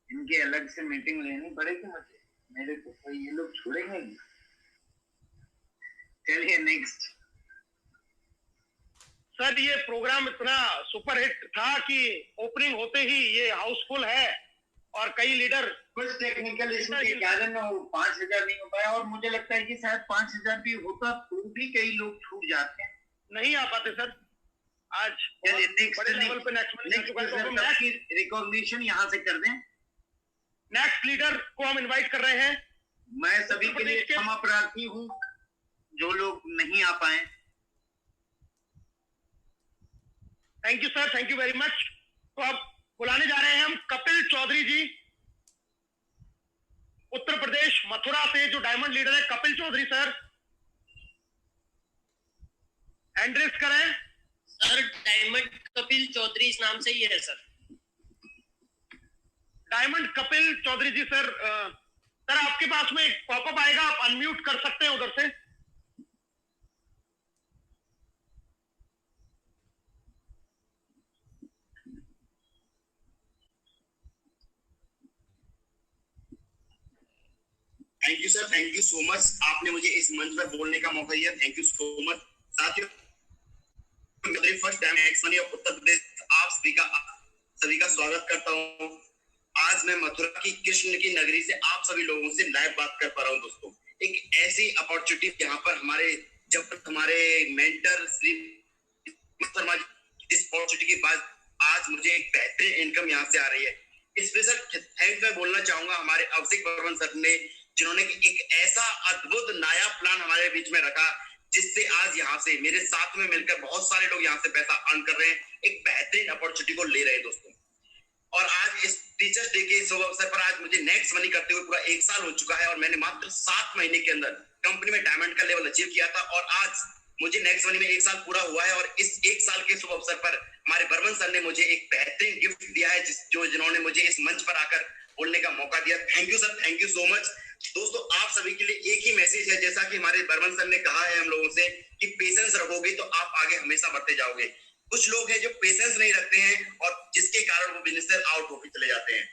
Speaker 1: इनकी अलग से मीटिंग लेनी पड़ेगी मुझे, मेरे को कोई ये लोग छोड़ेंगे नहीं। चलिए नेक्स्ट।
Speaker 3: सर ये प्रोग्राम इतना सुपरहिट था कि ओपनिंग होते ही ये हाउसफुल है और कई लीडर
Speaker 1: कुछ टेक्निकल इशू के कारण 5,000 नहीं हो पाया, और मुझे लगता है कि शायद 5,000 भी होता तो भी कई लोग छूट जाते हैं,
Speaker 3: नहीं आ पाते सर। आज
Speaker 1: चलिए
Speaker 3: बड़े लेवल पे
Speaker 1: नेक्स्ट रिकॉग्निशन यहाँ से कर दें।
Speaker 3: नेक्स्ट लीडर को हम इनवाइट कर रहे हैं।
Speaker 1: मैं सभी के लिए क्षमा प्रार्थी हूँ जो लोग नहीं आ पाए।
Speaker 3: Thank you sir, thank you very much. तो अब बुलाने जा रहे हैं हम कपिल चौधरी जी, उत्तर प्रदेश मथुरा से जो डायमंड लीडर है। Kapil Chaudhary sir, hand raise करें।
Speaker 2: सर डायमंड कपिल चौधरी इस नाम से ही है sir.
Speaker 3: Diamond Kapil Chaudhary ji sir, sir आपके पास में एक पॉपअप आएगा, आप अनम्यूट कर सकते हैं उधर से।
Speaker 7: Thank you sir, thank you so much. आपने मुझे इस मंच पर बोलने का मौका दिया, थैंक यू सो मच। साथियों, first time x money of Uttar Pradesh आप सभी का स्वागत करता हूं। आज मैं मथुरा की कृष्ण की नगरी से आप सभी लोगों से लाइव बात कर पा रहा हूँ दोस्तों। एक ऐसी अपॉर्चुनिटी यहाँ पर हमारे मेंटर श्री शर्मा जी, इस अपॉर्चुनिटी के बाद आज मुझे एक बेहतरीन इनकम यहाँ से आ रही है। स्पेशल थैंक मैं बोलना चाहूंगा हमारे अभिषेक बर्मन सर ने, जिन्होंने एक ऐसा अद्भुत नया प्लान हमारे बीच में रखा, जिससे आज यहाँ से मेरे साथ में मिलकर बहुत सारे लोग यहाँ से पैसा अर्न कर रहे हैं, एक बेहतरीन अपॉर्चुनिटी को ले रहे हैं दोस्तों। और आज इस टीचर्स डे के शुभ अवसर पर आज मुझे नेक्स्ट मनी करते हुए पूरा 1 साल हो चुका है और मैंने मात्र 7 महीने के अंदर कंपनी में डायमंड का लेवल अचीव किया था और आज मुझे नेक्स्ट मनी में 1 साल पूरा हुआ है। और इस 1 साल के शुभ अवसर पर हमारे बर्मन सर ने मुझे एक बेहतरीन गिफ्ट दिया है, जिन्होंने मुझे इस मंच पर आकर बोलने का मौका दिया। Thank you sir, thank you so much. दोस्तों आप सभी के लिए एक ही मैसेज है, जैसा कि हमारे बर्मन सर ने कहा है हम लोगों से कि पेशेंस रखोगे तो आप आगे हमेशा बढ़ते जाओगे। कुछ लोग हैं जो पेशेंस नहीं रखते हैं और जिसके कारण वो बिजनेस से आउट होकर चले जाते हैं।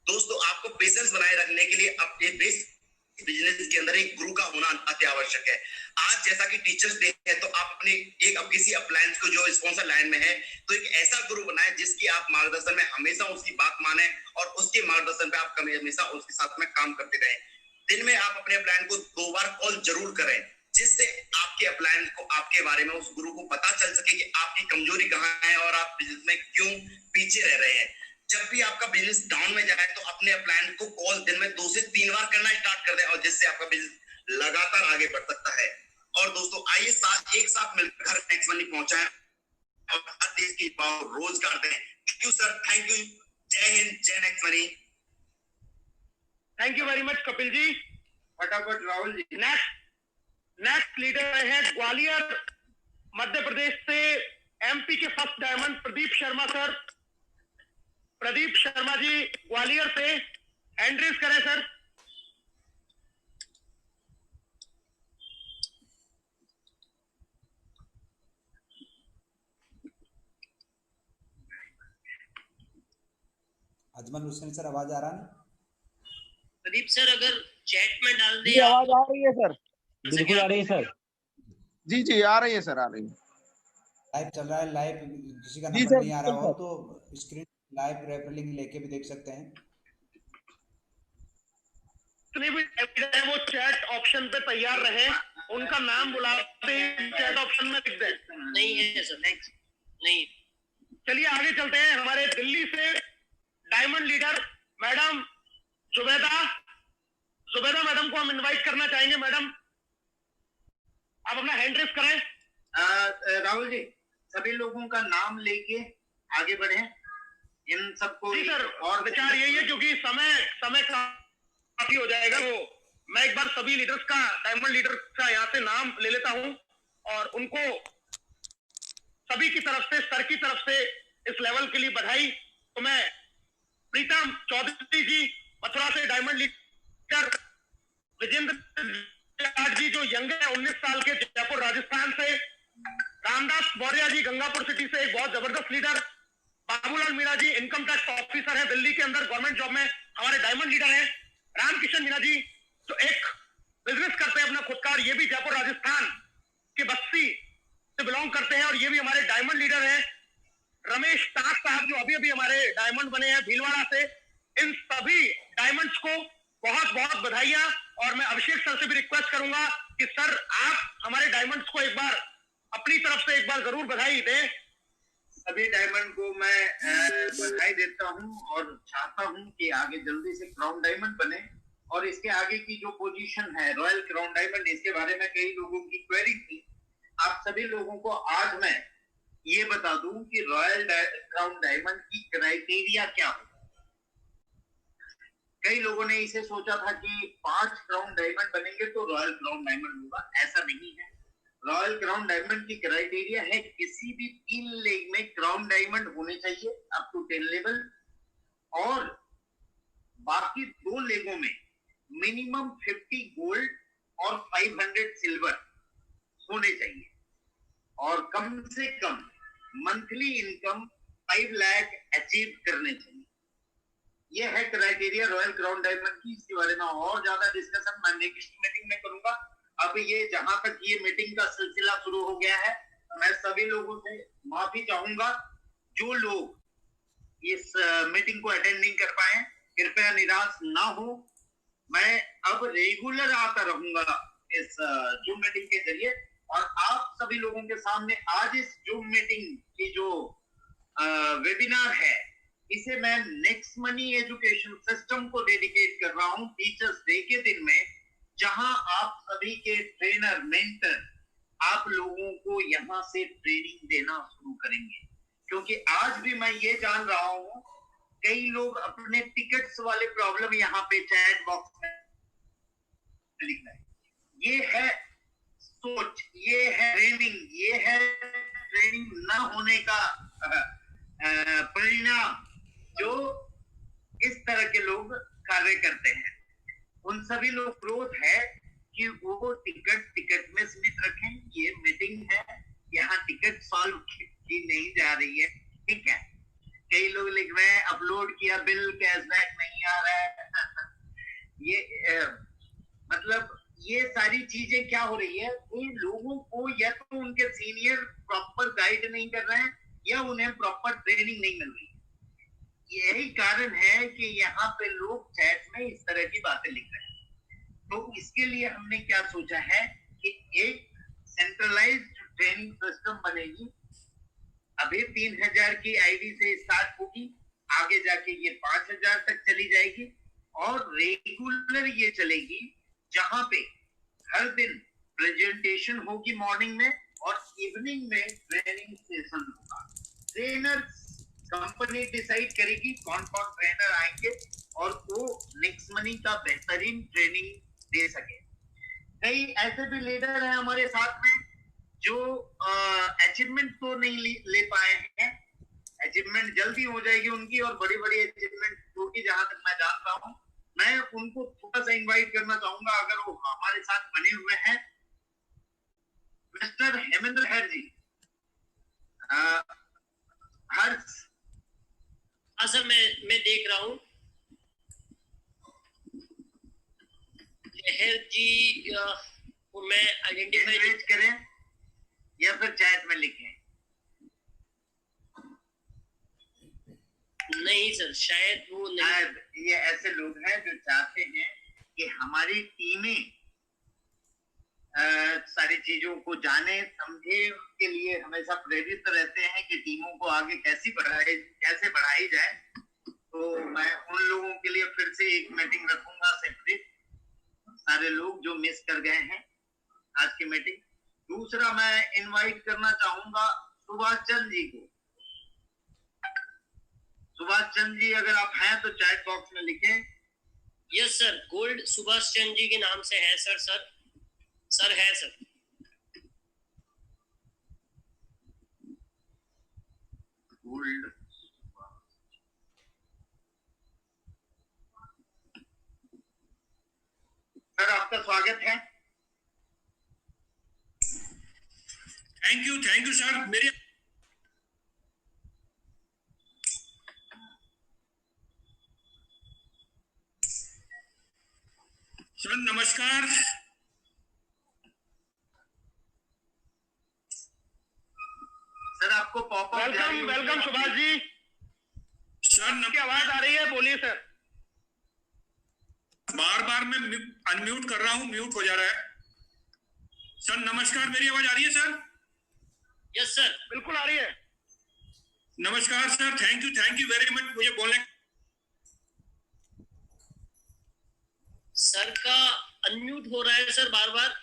Speaker 7: दोस्तों आपको पेशेंस बनाए रखने के लिए अपने बिजनेस के अंदर एक गुरु का होना अति आवश्यक है। आज जैसा कि टीचर्स डे है तो आप किसी अप्लायंस को जो स्पॉन्सर लाइन में है तो एक ऐसा गुरु बनाए जिसकी आप मार्गदर्शन में हमेशा उसकी बात माने और उसके मार्गदर्शन पे आप हमेशा उसके साथ में काम करते रहें। दिन में आप अपने अप्लायंस को 2 बार कॉल जरूर करें, जिससे आपके अप्लायंस को आपके बारे में उस गुरु को पता चल सके कि आपकी कमजोरी कहाँ है और आप बिजनेस में क्यों पीछे रह रहे हैं। जब भी आपका बिजनेस डाउन में जाए तो अपने अप्लायंस को कॉल दिन में 2 से 3 बार करना स्टार्ट कर दें और जिससे आपका बिजनेस लगातार आगे बढ़ सकता है। और दोस्तों आइए एक साथ मिलकर नेक्स्ट मनी पहुंचाएं और हर देश की रोजगार दें। Thank you sir, thank you. जय हिंद, जय next money.
Speaker 3: Thank you very much Kapil ji.
Speaker 1: फटाफट राहुल जी।
Speaker 3: नेक्स्ट लीडर है ग्वालियर मध्य प्रदेश से एमपी के first diamond Pradeep Sharma sir. Pradeep Sharma ji Gwalior से हैंड रेज करें सर।
Speaker 8: अजमल हुसैन सर आवाज आ रहा है?
Speaker 2: प्रदीप सर अगर चैट में डाल दे।
Speaker 9: आवाज आ रही है सर, बिल्कुल आ रही है सर। जी जी आ रही है सर, आ रही है।
Speaker 8: लाइव चल रहा है, लाइव किसी का नंबर नहीं आ रहा हो तो स्क्रीन लाइव रेफर लिंक लेके भी देख सकते हैं।
Speaker 3: वो चैट ऑप्शन पे तैयार रहे, उनका नाम बुलाते चैट ऑप्शन में लिख दें।
Speaker 2: नहीं है सर, नहीं।
Speaker 3: चलिए आगे चलते हैं। हमारे दिल्ली से diamond leader madam Zubaida madam को हम इनवाइट करना चाहेंगे। मैडम आप अपना हैंड रेज करें।
Speaker 1: राहुल जी सभी लोगों का नाम लेके आगे बढ़े। इन सबको
Speaker 3: जी सर, और विचार यही है क्योंकि समय काफी हो जाएगा, वो मैं एक बार सभी लीडर्स का, डायमंड लीडर का यहाँ से नाम ले लेता हूँ और उनको सभी की तरफ से, सर की तरफ से इस लेवल के लिए बधाई। तो मैं प्रीतम चौधरी जी मथुरा से डायमंड लीडर, विजेंद्र जी जो यंग है 19 साल के जयपुर राजस्थान से, रामदास मौर्य जी गंगापुर सिटी से एक बहुत जबरदस्त लीडर, बाबूलाल मीणा जी इनकम टैक्स ऑफिसर है दिल्ली के अंदर गवर्नमेंट जॉब में, हमारे डायमंड लीडर हैं। रामकिशन मीणा जी जो एक बिजनेस करते हैं अपना खुद का, ये भी जयपुर राजस्थान के बस्ती से बिलोंग करते हैं और ये भी हमारे डायमंड लीडर हैं। रमेश ताक साहब जो अभी हमारे डायमंड बने हैं भीलवाड़ा से। इन सभी डायमंड्स को बहुत बहुत बधाइयां। और मैं अभिषेक सर से भी रिक्वेस्ट करूंगा कि सर आप हमारे डायमंड्स को एक बार अपनी तरफ से एक बार जरूर बधाई दें।
Speaker 1: सभी डायमंड को मैं बधाई देता हूं और चाहता हूं कि आगे जल्दी से क्राउन डायमंड बने। और इसके आगे की जो पोजीशन है रॉयल क्राउन डायमंड, इसके बारे में कई लोगों की क्वेरी थी। आप सभी लोगों को आज मैं ये बता दूं कि रॉयल क्राउन डायमंड की क्राइटेरिया क्या होगा। कई लोगों ने इसे सोचा था कि 5 क्राउन डायमंड बनेंगे तो रॉयल क्राउन डायमंड होगा, ऐसा नहीं है। रॉयल क्राउन डायमंड की क्राइटेरिया है किसी भी 3 लेग में क्राउन डायमंड होने चाहिए अप टू 10 लेवल, और बाकी 2 लेगों में मिनिमम 50 गोल्ड और 500 सिल्वर होने चाहिए, और कम से कम मंथली इनकम 5 लाख अचीव करने चाहिए। यह है क्राइटेरिया रॉयल क्राउन डायमंड की। इसके बारे में और ज्यादा डिस्कशन मैं नेक्स्ट मीटिंग में करूंगा। अब ये जहां तक ये मीटिंग का सिलसिला शुरू हो गया है, मैं सभी लोगों से माफी चाहूंगा जो लोग इस मीटिंग को अटेंड नहीं कर पाए, कृपया निराश ना हो। मैं अब रेगुलर आता रहूंगा इस जूम मीटिंग के जरिए, और आप सभी लोगों के सामने आज इस जूम मीटिंग की जो वेबिनार है, इसे मैं नेक्स्ट मनी एजुकेशन सिस्टम को डेडिकेट कर रहा हूं टीचर्स डे के दिन में, जहां आप सभी के ट्रेनर मेंटर आप लोगों को यहां से ट्रेनिंग देना शुरू करेंगे। क्योंकि आज भी मैं ये जान रहा हूं कई लोग अपने टिकट्स वाले प्रॉब्लम यहाँ पे चैट बॉक्स में लिख रहे हैं। ये है सोच, ये है ट्रेनिंग, ये है ट्रेनिंग न होने का परिणाम जो इस तरह के लोग कार्य करते हैं। उन सभी लोग क्रोध है कि वो टिकट में सीमित रखें। ये मीटिंग है, यहाँ टिकट सॉल्व की नहीं जा रही है, ठीक है। कई लोग लिख रहे हैं अपलोड किया बिल, कैशबैक नहीं आ रहा है। ये मतलब ये सारी चीजें क्या हो रही है, इन लोगों को या तो उनके सीनियर प्रॉपर गाइड नहीं कर रहे हैं या उन्हें प्रॉपर ट्रेनिंग नहीं मिल रही है। यही कारण है कि यहाँ पे लोग चैट में इस तरह की बातें लिख रहे हैं। तो इसके लिए हमने क्या सोचा है कि एक सेंट्रलाइज्ड ट्रेनिंग सिस्टम बनेगी। अभी 3000 की आईडी से स्टार्ट होगी, आगे जाके ये 5000 तक चली जाएगी, और रेगुलर ये चलेगी, जहां पे हर दिन प्रेजेंटेशन होगी मॉर्निंग में, और इवनिंग में ट्रेनिंग सेशन होगा। ट्रेनर्स कंपनी डिसाइड करेगी कौन कौन ट्रेनर आएंगे और वो नेक्स्ट मनी का बेहतरीन ट्रेनिंग दे सके। कई ऐसे भी लीडर हैं हमारे साथ में जो अचीवमेंट तो नहीं ले पाए हैं। अचीवमेंट जल्दी हो जाएगी उनकी, और बड़ी बड़ी अचीवमेंट होगी जहां तक मैं जानता हूं। मैं उनको थोड़ा सा इनवाइट करना चाहूंगा, अगर वो हमारे साथ बने हुए हैं। मिस्टर हेमेंद्र हर जी, हर्ष।
Speaker 2: हाँ सर, मैं देख रहा हूँ। लहर जी को मैं आइडेंटिफाई
Speaker 1: करें या फिर चैट में लिखें?
Speaker 2: नहीं सर, शायद वो नहीं।
Speaker 1: ये ऐसे लोग हैं जो चाहते हैं कि हमारी टीमें सारी चीजों को जाने समझे, के लिए हमेशा प्रेरित रहते हैं कि टीमों को आगे कैसे बढ़ाई जाए। तो मैं उन लोगों के लिए फिर से एक मीटिंग रखूंगा सेपरेट, सारे लोग जो मिस कर गए हैं आज की मीटिंग। दूसरा, मैं इनवाइट करना चाहूंगा सुभाष चंद्र जी को। सुभाष चंद्र जी अगर आप हैं तो चैट बॉक्स में लिखें।
Speaker 2: Yes sir, gold Subhash Chandra ji के नाम से है सर। सर है सर।
Speaker 1: गोल्ड सर, आपका स्वागत है।
Speaker 10: Thank you sir. मेरे सर नमस्कार।
Speaker 1: सर आपको popup
Speaker 3: welcome Subhash ji.
Speaker 10: Sir
Speaker 3: की आवाज आ रही है, बोलिए सर।
Speaker 10: बार मैं अनम्यूट कर रहा हूँ, म्यूट हो जा रहा है। सर नमस्कार, मेरी आवाज आ रही है सर?
Speaker 2: यस सर,
Speaker 3: बिल्कुल आ रही है।
Speaker 10: नमस्कार sir, thank you very much मुझे बोलने।
Speaker 2: सर का अनम्यूट हो रहा है सर बार।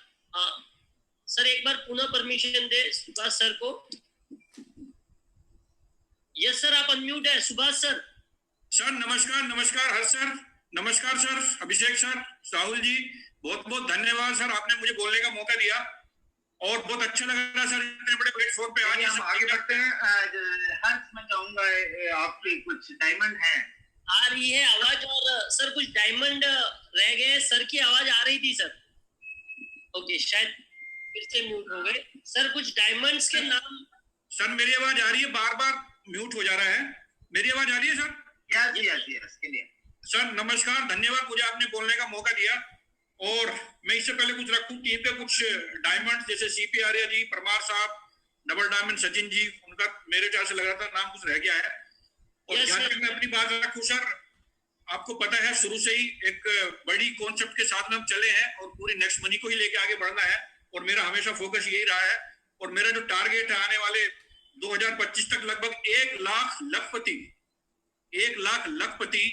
Speaker 2: सर एक बार पुनः परमिशन दे सुभाष सर को। यस सर, आप अनम्यूट है सुभाष सर।
Speaker 10: सर नमस्कार हर्ष सर, नमस्कार सर, अभिषेक सर, राहुल जी, बहुत धन्यवाद सर, आपने मुझे बोलने का मौका दिया और बहुत अच्छा लग रहा सर इतने बड़े प्लेटफॉर्म पे आज
Speaker 1: हम आगे बढ़ते हैं। हर्ष, मैं चाहूंगा आपके कुछ डायमंड हैं,
Speaker 2: आ रही है आवाज, और सर कुछ डायमंड रह गए। सर की आवाज आ रही थी सर। ओके, शायद फिर से म्यूट हो गए सर। कुछ डायमंड्स के नाम।
Speaker 10: सर मेरी आवाज आ रही है? बार म्यूट हो जा रहा है। मेरी आवाज आ रही है सर?
Speaker 1: यस के लिए
Speaker 10: सर नमस्कार, धन्यवाद मुझे आपने बोलने का मौका दिया। और मैं इससे पहले कुछ रखूं टीम पे कुछ डायमंड, जैसे सीपी आर्या जी, परमार साहब, डबल डायमंड सचिन जी, उनका मेरे ख्याल से लग रहा था नाम कुछ रह गया है। और जहाँ तक मैं अपनी बात रखूं सर, आपको पता है शुरू से ही एक बड़ी कॉन्सेप्ट के साथ में हम चले हैं और पूरी नेक्स्ट मनी को ही लेके आगे बढ़ना है और मेरा हमेशा फोकस यही रहा है। और मेरा जो टारगेट है आने वाले 2025 तक लगभग 1 लाख लखपति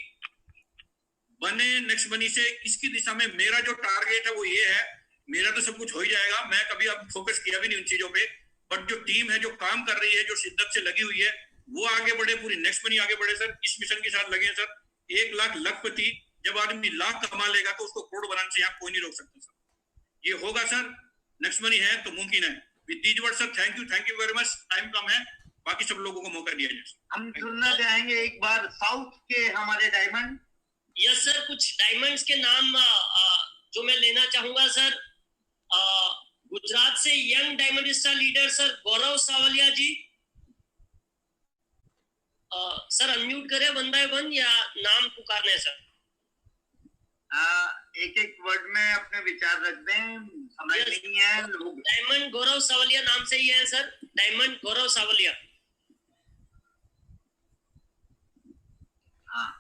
Speaker 10: बने नेक्स्ट मनी से, इसकी दिशा में मेरा जो टारगेट है वो ये है। मेरा तो सब कुछ हो ही जाएगा, मैं कभी अब फोकस किया भी नहीं उन चीजों पे, बट जो टीम है जो काम कर रही है, जो शिद्दत से लगी हुई है, वो आगे बढ़े, पूरी नेक्स्ट मनी आगे बढ़े सर। इस मिशन के साथ लगे हैं सर। 1 लाख लखपति, जब आदमी लाख कमा लेगा तो उसको करोड़ बनाने से यहाँ कोई नहीं रोक सकता सर। ये होगा सर, नेक्स्ट मनी है तो मुमकिन है। With these words sir, thank you very much. Time कम है, बाकी सब लोगों को मौका दिया जाए।
Speaker 1: हम सुनना चाहेंगे एक बार साउथ के हमारे डायमंड।
Speaker 2: यस सर, कुछ डायमंड्स के नाम जो मैं लेना चाहूंगा सर। गुजरात से young diamond star leader sir Gaurav Savaliya ji. Sir unmute करें 1 by 1 या नाम पुकारने सर?
Speaker 1: एक वर्ड में अपने विचार रख दें, समझ नहीं है लोग।
Speaker 2: डायमंड गौरव सावलिया नाम से ही है सर, डायमंड गौरव सावलिया।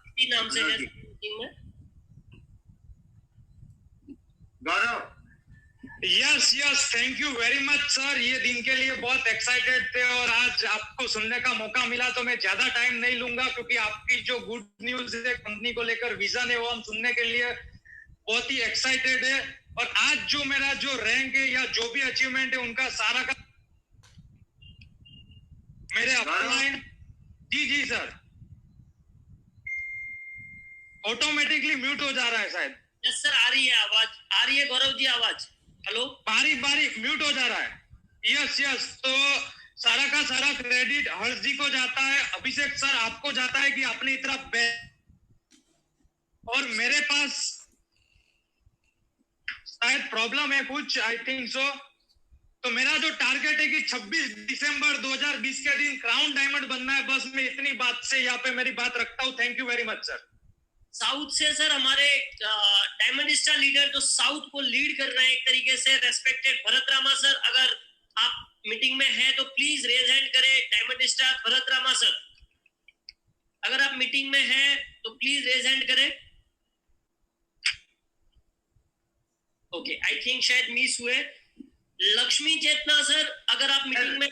Speaker 2: इसी नाम से है टीम में।
Speaker 1: Gaurav.
Speaker 11: Yes thank you very much sir. ये दिन के लिए बहुत एक्साइटेड थे और आज आपको सुनने का मौका मिला, तो मैं ज्यादा टाइम नहीं लूंगा क्योंकि आपकी जो गुड न्यूज है कंपनी को लेकर, विजन है, वो हम सुनने के लिए बहुत ही एक्साइटेड है। और आज जो मेरा जो रैंक है या जो भी अचीवमेंट है उनका सारा का मेरे अपलाइन। जी सर, ऑटोमेटिकली म्यूट हो जा रहा है शायद।
Speaker 2: यस सर, आ रही है आवाज, आ रही है गौरव जी आवाज। हेलो,
Speaker 11: बारीक म्यूट हो जा रहा है। यस तो सारा का सारा क्रेडिट हर्ष जी को जाता है, अभिषेक सर आपको जाता है कि आपने इतना और मेरे पास शायद प्रॉब्लम है कुछ, आई थिंक सो। तो मेरा जो टारगेट है कि 26 दिसंबर 2020 के दिन क्राउन डायमंड बनना है, बस मैं इतनी बात से यहाँ पे मेरी बात रखता हूँ। Thank you very much sir.
Speaker 2: South से सर हमारे डायमंड स्टार लीडर जो साउथ को लीड कर रहे हैं एक तरीके से, रेस्पेक्टेड भरत रामा सर, अगर आप मीटिंग में हैं तो प्लीज रेज हैंड करें। Diamond star Bharat Rama sir, अगर आप मीटिंग में हैं तो प्लीज रेज हैंड करें। ओके, आई थिंक शायद मिस हुए। लक्ष्मी चेतना सर, अगर आप मीटिंग में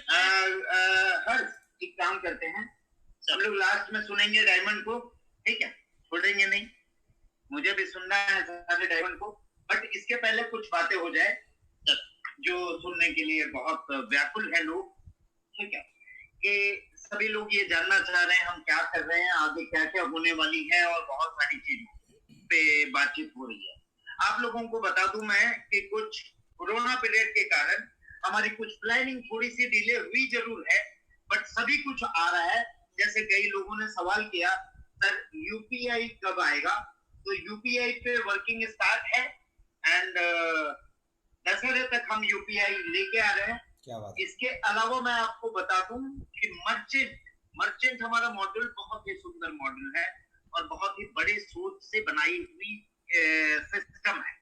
Speaker 1: हर्ष एक काम करते हैं, हम लोग लास्ट में सुनेंगे डायमंड को, ठीक है? छोड़ेंगे नहीं, मुझे भी सुनना है सारे डायमंड को, बट इसके पहले कुछ बातें हो जाए जो सुनने के लिए बहुत व्याकुल है लोग, ठीक है? कि सभी लोग ये जानना चाह रहे हैं हम क्या कर रहे हैं, आगे क्या क्या होने वाली है, और बहुत सारी चीजों पे बातचीत हो रही है। आप लोगों को बता दूं मैं कि कुछ कोरोना पीरियड के कारण हमारी कुछ प्लानिंग थोड़ी सी डिले हुई जरूर है, बट सभी कुछ आ रहा है। जैसे कई लोगों ने सवाल किया सर यूपीआई कब आएगा, तो यूपीआई पे वर्किंग स्टार्ट है एंड दशहरे तक हम यूपीआई लेके आ रहे हैं।
Speaker 8: क्या बात?
Speaker 1: इसके अलावा मैं आपको बता दूं कि मर्चेंट हमारा मॉडल बहुत ही सुंदर मॉडल है और बहुत ही बड़े सोच से बनाई हुई सिस्टम है,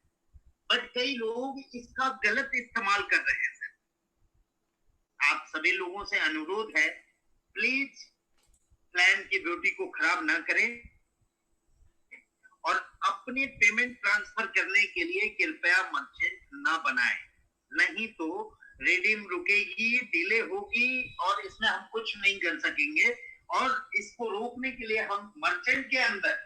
Speaker 1: बट कई लोग इसका गलत इस्तेमाल कर रहे हैं सर। आप सभी लोगों से अनुरोध है, प्लीज प्लान की ब्यूटी को खराब ना करें और अपने पेमेंट ट्रांसफर करने के लिए कृपया मर्चेंट ना बनाएं, नहीं तो रिडीम रुकेगी, डिले होगी और इसमें हम कुछ नहीं कर सकेंगे। और इसको रोकने के लिए हम मर्चेंट के अंदर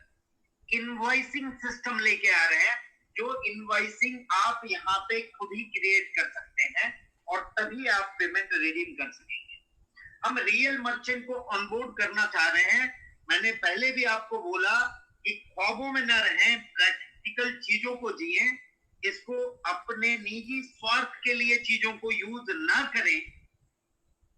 Speaker 1: इनवॉइसिंग सिस्टम लेके आ रहे हैं, जो इनवॉइसिंग आप यहाँ पे खुद ही क्रिएट कर सकते हैं और तभी आप पेमेंट रिडीम कर सकेंगे। हम रियल मर्चेंट को ऑनबोर्ड करना चाह रहे हैं। मैंने पहले भी आपको बोला कि ख्वाबों में न रहें, प्रैक्टिकल चीजों को जिए, इसको अपने निजी स्वार्थ के लिए चीजों को यूज ना करें।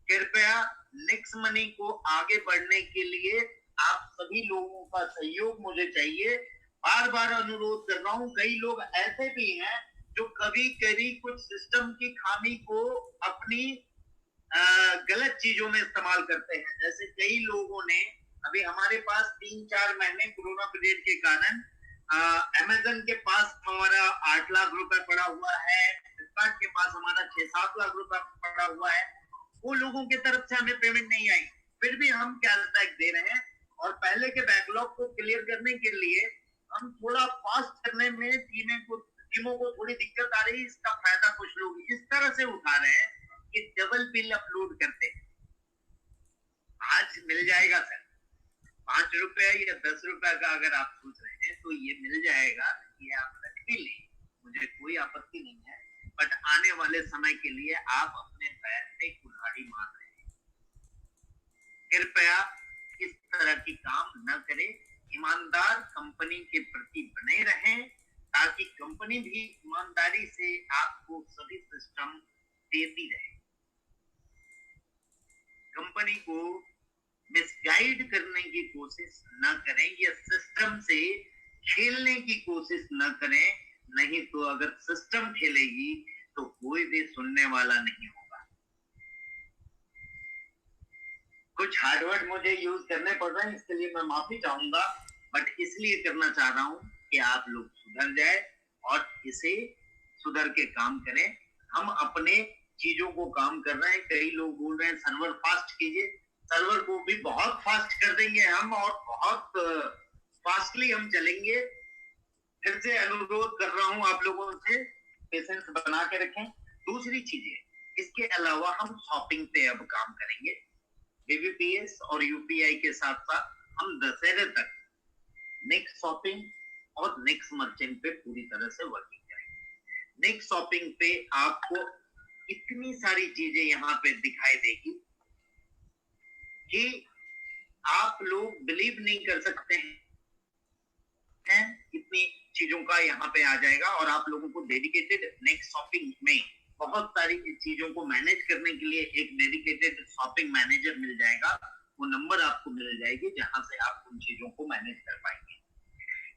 Speaker 1: कृपया नेक्स्ट मनी को आगे बढ़ने के लिए आप सभी लोगों का सहयोग मुझे चाहिए। बार बार अनुरोध कर रहा हूं, कई लोग ऐसे भी हैं जो कभी कभी कुछ सिस्टम की खामी को अपनी गलत चीजों में इस्तेमाल करते हैं। जैसे कई लोगों ने अभी हमारे पास 3-4 महीने कोरोना पीरियड के कारण अमेज़न के पास हमारा 8 लाख रुपए पड़ा हुआ है, फ्लिपकार्ट के पास हमारा 6-7 लाख रुपए पड़ा हुआ है। वो लोगों की तरफ से हमें पेमेंट नहीं आई, फिर भी हम कैशबैक दे रहे हैं और पहले के बैकलॉग को क्लियर करने के लिए हम थोड़ा फास्ट करने में टीमों को थोड़ी दिक्कत आ रही है। इसका फायदा कुछ लोग इस तरह से उठा रहे हैं कि डबल बिल अपलोड करते हैं। आज मिल जाएगा सर 5 रुपया या 10 रुपया का, अगर आप सोच रहे हैं तो ये मिल जाएगा, ये आप रख भी लें, मुझे कोई आपत्ति नहीं है। बट आने वाले समय के लिए आप अपने पैर पे कुल्हाड़ी मार रहे हैं। कृपया इस तरह की काम न करें, ईमानदार कंपनी के प्रति बने रहें ताकि कंपनी भी ईमानदारी से आपको सभी सिस्टम देती रहे। कंपनी को मिसगाइड करने की कोशिश न करें या सिस्टम से खेलने की कोशिश न करें, नहीं तो अगर सिस्टम खेलेगी तो कोई भी सुनने वाला नहीं होगा। कुछ हार्डवर्ड मुझे यूज करने पड़ रहे हैं, इसके लिए मैं माफी चाहूंगा, बट इसलिए करना चाह रहा हूं कि आप लोग सुधर जाए और इसे सुधर के काम करें। हम अपने चीजों को काम कर रहे हैं। कई लोग बोल रहे हैं सर्वर फास्ट कीजिए, सर्वर को भी बहुत फास्ट कर देंगे हम, और बहुत फास्टली हम चलेंगे। फिर से अनुरोध कर रहा हूं आप लोगों से, पेशेंस बना के रखें। दूसरी चीजें, इसके अलावा हम शॉपिंग पे अब काम करेंगे। बीबीपीएस और यूपीआई के साथ साथ हम दशहरे तक नेक्स्ट शॉपिंग और नेक्स्ट मर्चेंट पे पूरी तरह से वर्किंग करेंगे। नेक्स्ट शॉपिंग पे आपको इतनी सारी चीजें यहाँ पे दिखाई देगी कि आप लोग बिलीव नहीं कर सकते हैं, इतनी चीजों का यहाँ पे आ जाएगा। और आप लोगों को डेडिकेटेड नेक्स्ट शॉपिंग में बहुत सारी चीजों को मैनेज करने के लिए एक डेडिकेटेड शॉपिंग मैनेजर मिल जाएगा। वो नंबर आपको मिल जाएगी जहां से आप उन चीजों को मैनेज कर पाएंगे।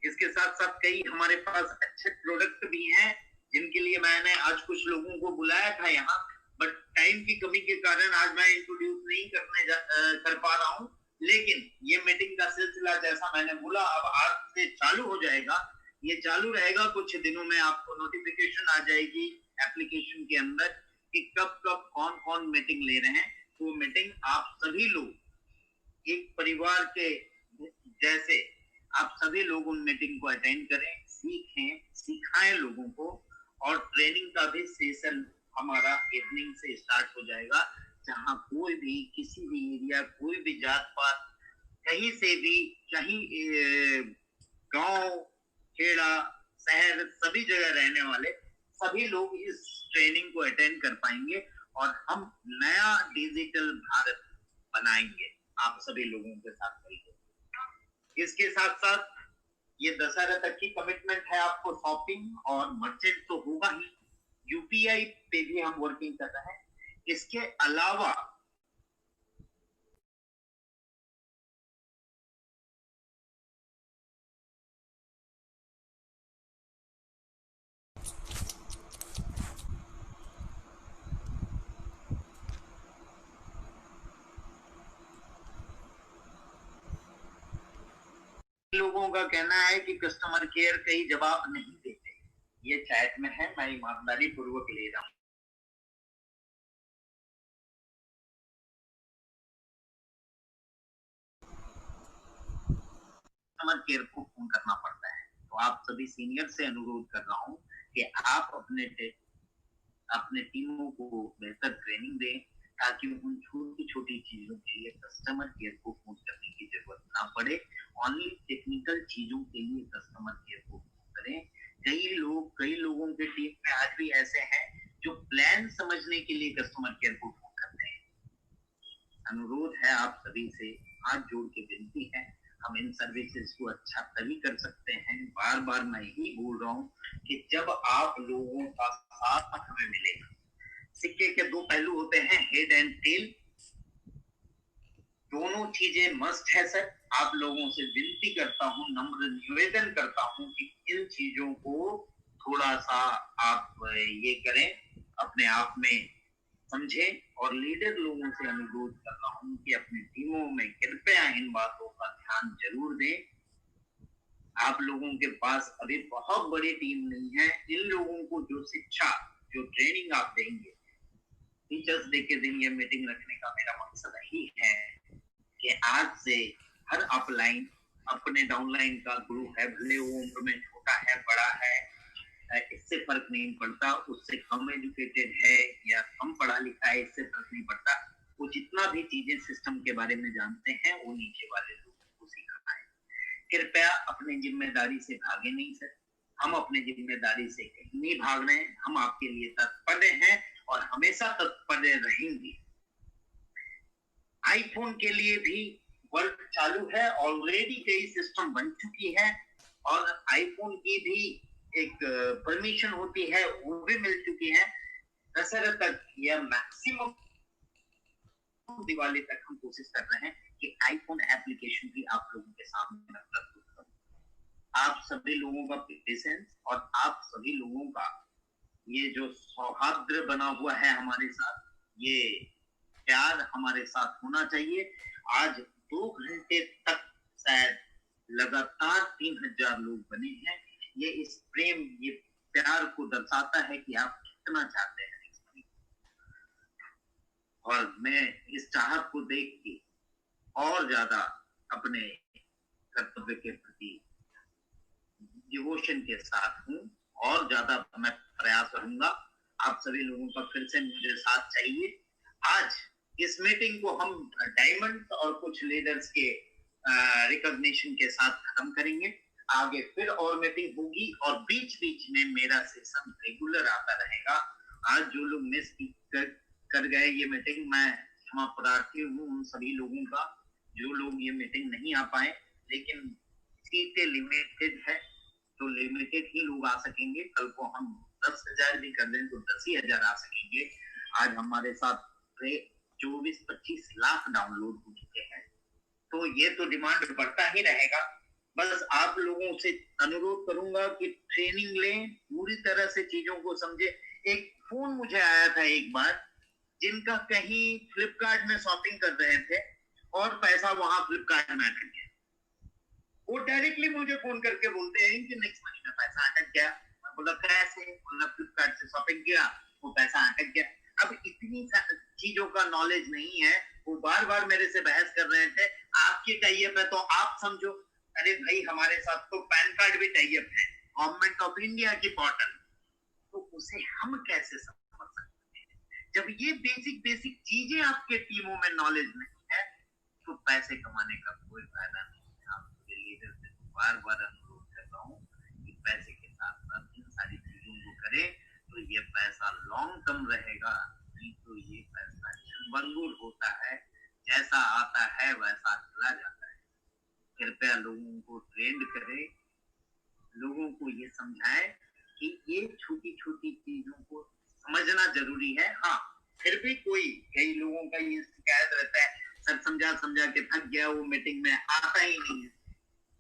Speaker 1: इसके साथ साथ कई हमारे पास अच्छे प्रोडक्ट भी हैं जिनके लिए मैंने आज कुछ लोगों को बुलाया था यहाँ, बट टाइम की कमी के कारण आज मैं इंट्रोड्यूस नहीं कर पा रहा हूँ। लेकिन ये मीटिंग का सिलसिला जैसा मैंने बोला अब आज से चालू हो जाएगा। ये चालू रहेगा, कुछ दिनों में आपको नोटिफिकेशन आ जाएगी एप्लीकेशन के अंदर कि कब कब कौन कौन मीटिंग ले रहे हैं। तो मीटिंग आप सभी लोग एक परिवार के जैसे आप सभी लोग उन मीटिंग को अटेंड करें, सीखें, सिखाएं लोगों को। और ट्रेनिंग का भी सेशन हमारा इवनिंग से स्टार्ट हो जाएगा, जहां कोई भी किसी भी एरिया, कोई भी जात पात, कहीं से भी, कहीं गांव, खेड़ा, शहर, सभी जगह रहने वाले सभी लोग इस ट्रेनिंग को अटेंड कर पाएंगे और हम नया डिजिटल भारत बनाएंगे आप सभी लोगों के साथ मिलकर। इसके साथ साथ ये दशहरा तक की कमिटमेंट है आपको। शॉपिंग और मर्चेंट तो होगा ही, यूपीआई पे भी हम वर्किंग कर रहे हैं। इसके अलावा लोगों का कहना है कि कस्टमर केयर कहीं जवाब नहीं देते। ये चैट में है, मैं ईमानदारी पूर्वक ले रहा हूँ। कस्टमर केयर को फोन करना पड़ता है। तो आप सभी सीनियर से अनुरोध कर रहा हूँ कि आप अपने टीमों को बेहतर ट्रेनिंग दें ताकि उन छोटी छोटी चीजों के लिए कस्टमर केयर को फोन करने की जरूरत ना पड़े। ओनली टेक्निकल चीजों के लिए कस्टमर केयर को फोन करें। कई लोगों के टीम में आज भी ऐसे हैं जो प्लान समझने के लिए कस्टमर केयर को फोन करते हैं। अनुरोध है आप सभी से, हाथ जोड़ के विनती है, हम इन सर्विसेज को अच्छा तभी कर सकते हैं। बार बार मैं यही बोल रहा हूँ कि जब आप लोगों का साथ हमें मिलेगा। सिक्के के दो पहलू होते हैं, हेड एंड टेल। दोनों चीजें मस्ट है सर। आप लोगों से विनती करता हूँ, नम्र निवेदन करता हूँ कि इन चीजों को थोड़ा सा आप ये करें, अपने आप में समझें। और लीडर लोगों से अनुरोध कर रहा हूँ कि अपनी टीमों में कृपया इन बातों का ध्यान जरूर दें। आप लोगों के पास अभी बहुत बड़ी टीम नहीं है। इन लोगों को जो शिक्षा, जो ट्रेनिंग आप देंगे, टीचर्स डे के दिन ये मीटिंग रखने का मेरा मकसद यही है कि आज से हर अपलाइन अपने डाउनलाइन का गुरु है, भले वो उम्र में छोटा है बड़ा है, इससे फर्क नहीं पड़ता, उससे कम एजुकेटेड है या कम पढ़ा लिखा है, इससे फर्क नहीं पड़ता। वो जितना भी चीजें सिस्टम के बारे में जानते हैं वो नीचे वाले लोगों को सिखाएं। कृपया अपनी जिम्मेदारी से भागे नहीं सर, हम अपनी जिम्मेदारी से कहीं नहीं भाग रहे हैं, हम आपके लिए तत्पर हैं और हमेशा तत्पर रहेंगे। आईफोन के लिए भी वर्क चालू है, ऑलरेडी कई सिस्टम बन चुकी है और आईफोन की भी एक परमिशन होती है, वो भी मिल चुकी है। दशहरा तक या मैक्सिमम दिवाली तक हम कोशिश कर रहे हैं कि आईफोन एप्लीकेशन भी आप लोगों के सामने प्रस्तुत करूं। आप सभी लोगों का पेशेंस और आप सभी लोगों का ये जो सौहार्द बना हुआ है हमारे साथ, ये प्यार हमारे साथ होना चाहिए। आज 2 घंटे तक शायद लगातार 3000 लोग बने हैं। ये इस प्रेम, ये प्यार को दर्शाता है कि आप कितना चाहते हैं। और मैं इस चाहत को देख के और ज्यादा अपने कर्तव्य के प्रति डिवोशन के साथ हूँ और ज्यादा मैं प्रयास करूंगा। आप सभी लोगों का फिर से मुझे साथ चाहिए। आज इस मीटिंग को हम डायमंड और कुछ लीडर्स के रिकॉग्निशन के साथ खत्म करेंगे। आगे फिर और मीटिंग होगी और बीच बीच में मेरा सेशन रेगुलर आता रहेगा। आज जो लोग मिस कर गए ये मीटिंग, मैं क्षमा प्रार्थी हूँ उन सभी लोगों का जो लोग ये मीटिंग नहीं आ पाए, लेकिन सीटें लिमिटेड है तो लिमिटेड ही लोग आ सकेंगे। कल को हम 10,000 भी कर दें तो 10,000 आ सकेंगे। आज हमारे साथ 24-25 लाख डाउनलोड हो चुके हैं, तो ये तो डिमांड बढ़ता ही रहेगा। बस आप लोगों से अनुरोध करूंगा कि ट्रेनिंग लें, पूरी तरह से चीजों को समझे। एक फोन मुझे आया था एक बार, जिनका कहीं फ्लिपकार्ट में शॉपिंग कर रहे थे और पैसा वहां फ्लिपकार्ट में अटक गया। वो डायरेक्टली मुझे फोन करके बोलते हैं कि नेक्स्ट मनी में पैसा अटक गया। मैं बोला कैसे? बोला फ्लिपकार्ट से शॉपिंग किया, वो पैसा अटक गया। अब इतनी चीजों का नॉलेज नहीं है। वो बार बार मेरे से बहस कर रहे थे, आपकी टाइप है तो आप समझो। अरे भाई, हमारे साथ तो पैन कार्ड भी टाइप है, गवर्नमेंट ऑफ इंडिया की पोर्टल, तो उसे हम कैसे समझ सकते हैं? जब ये बेसिक चीजें आपके टीमों में नॉलेज नहीं है तो पैसे कमाने का कोई फायदा नहीं है। आपके लीडर से बार बार अनुरोध कर रहा हूँ कि पैसे के साथ साथ इन सारी चीजों को करें तो ये पैसा लॉन्ग टर्म रहेगा। नहीं तो ये पैसा क्षणभंगुर होता है, जैसा आता है वैसा चला जाता है। कृपया लोगों को ट्रेंड करें, लोगों को ये समझाएं कि ये छोटी छोटी चीजों को समझना जरूरी है। हाँ, फिर भी कई लोगों का ये शिकायत रहता है, सर समझा के थक गया, वो मीटिंग में आता ही नहीं है।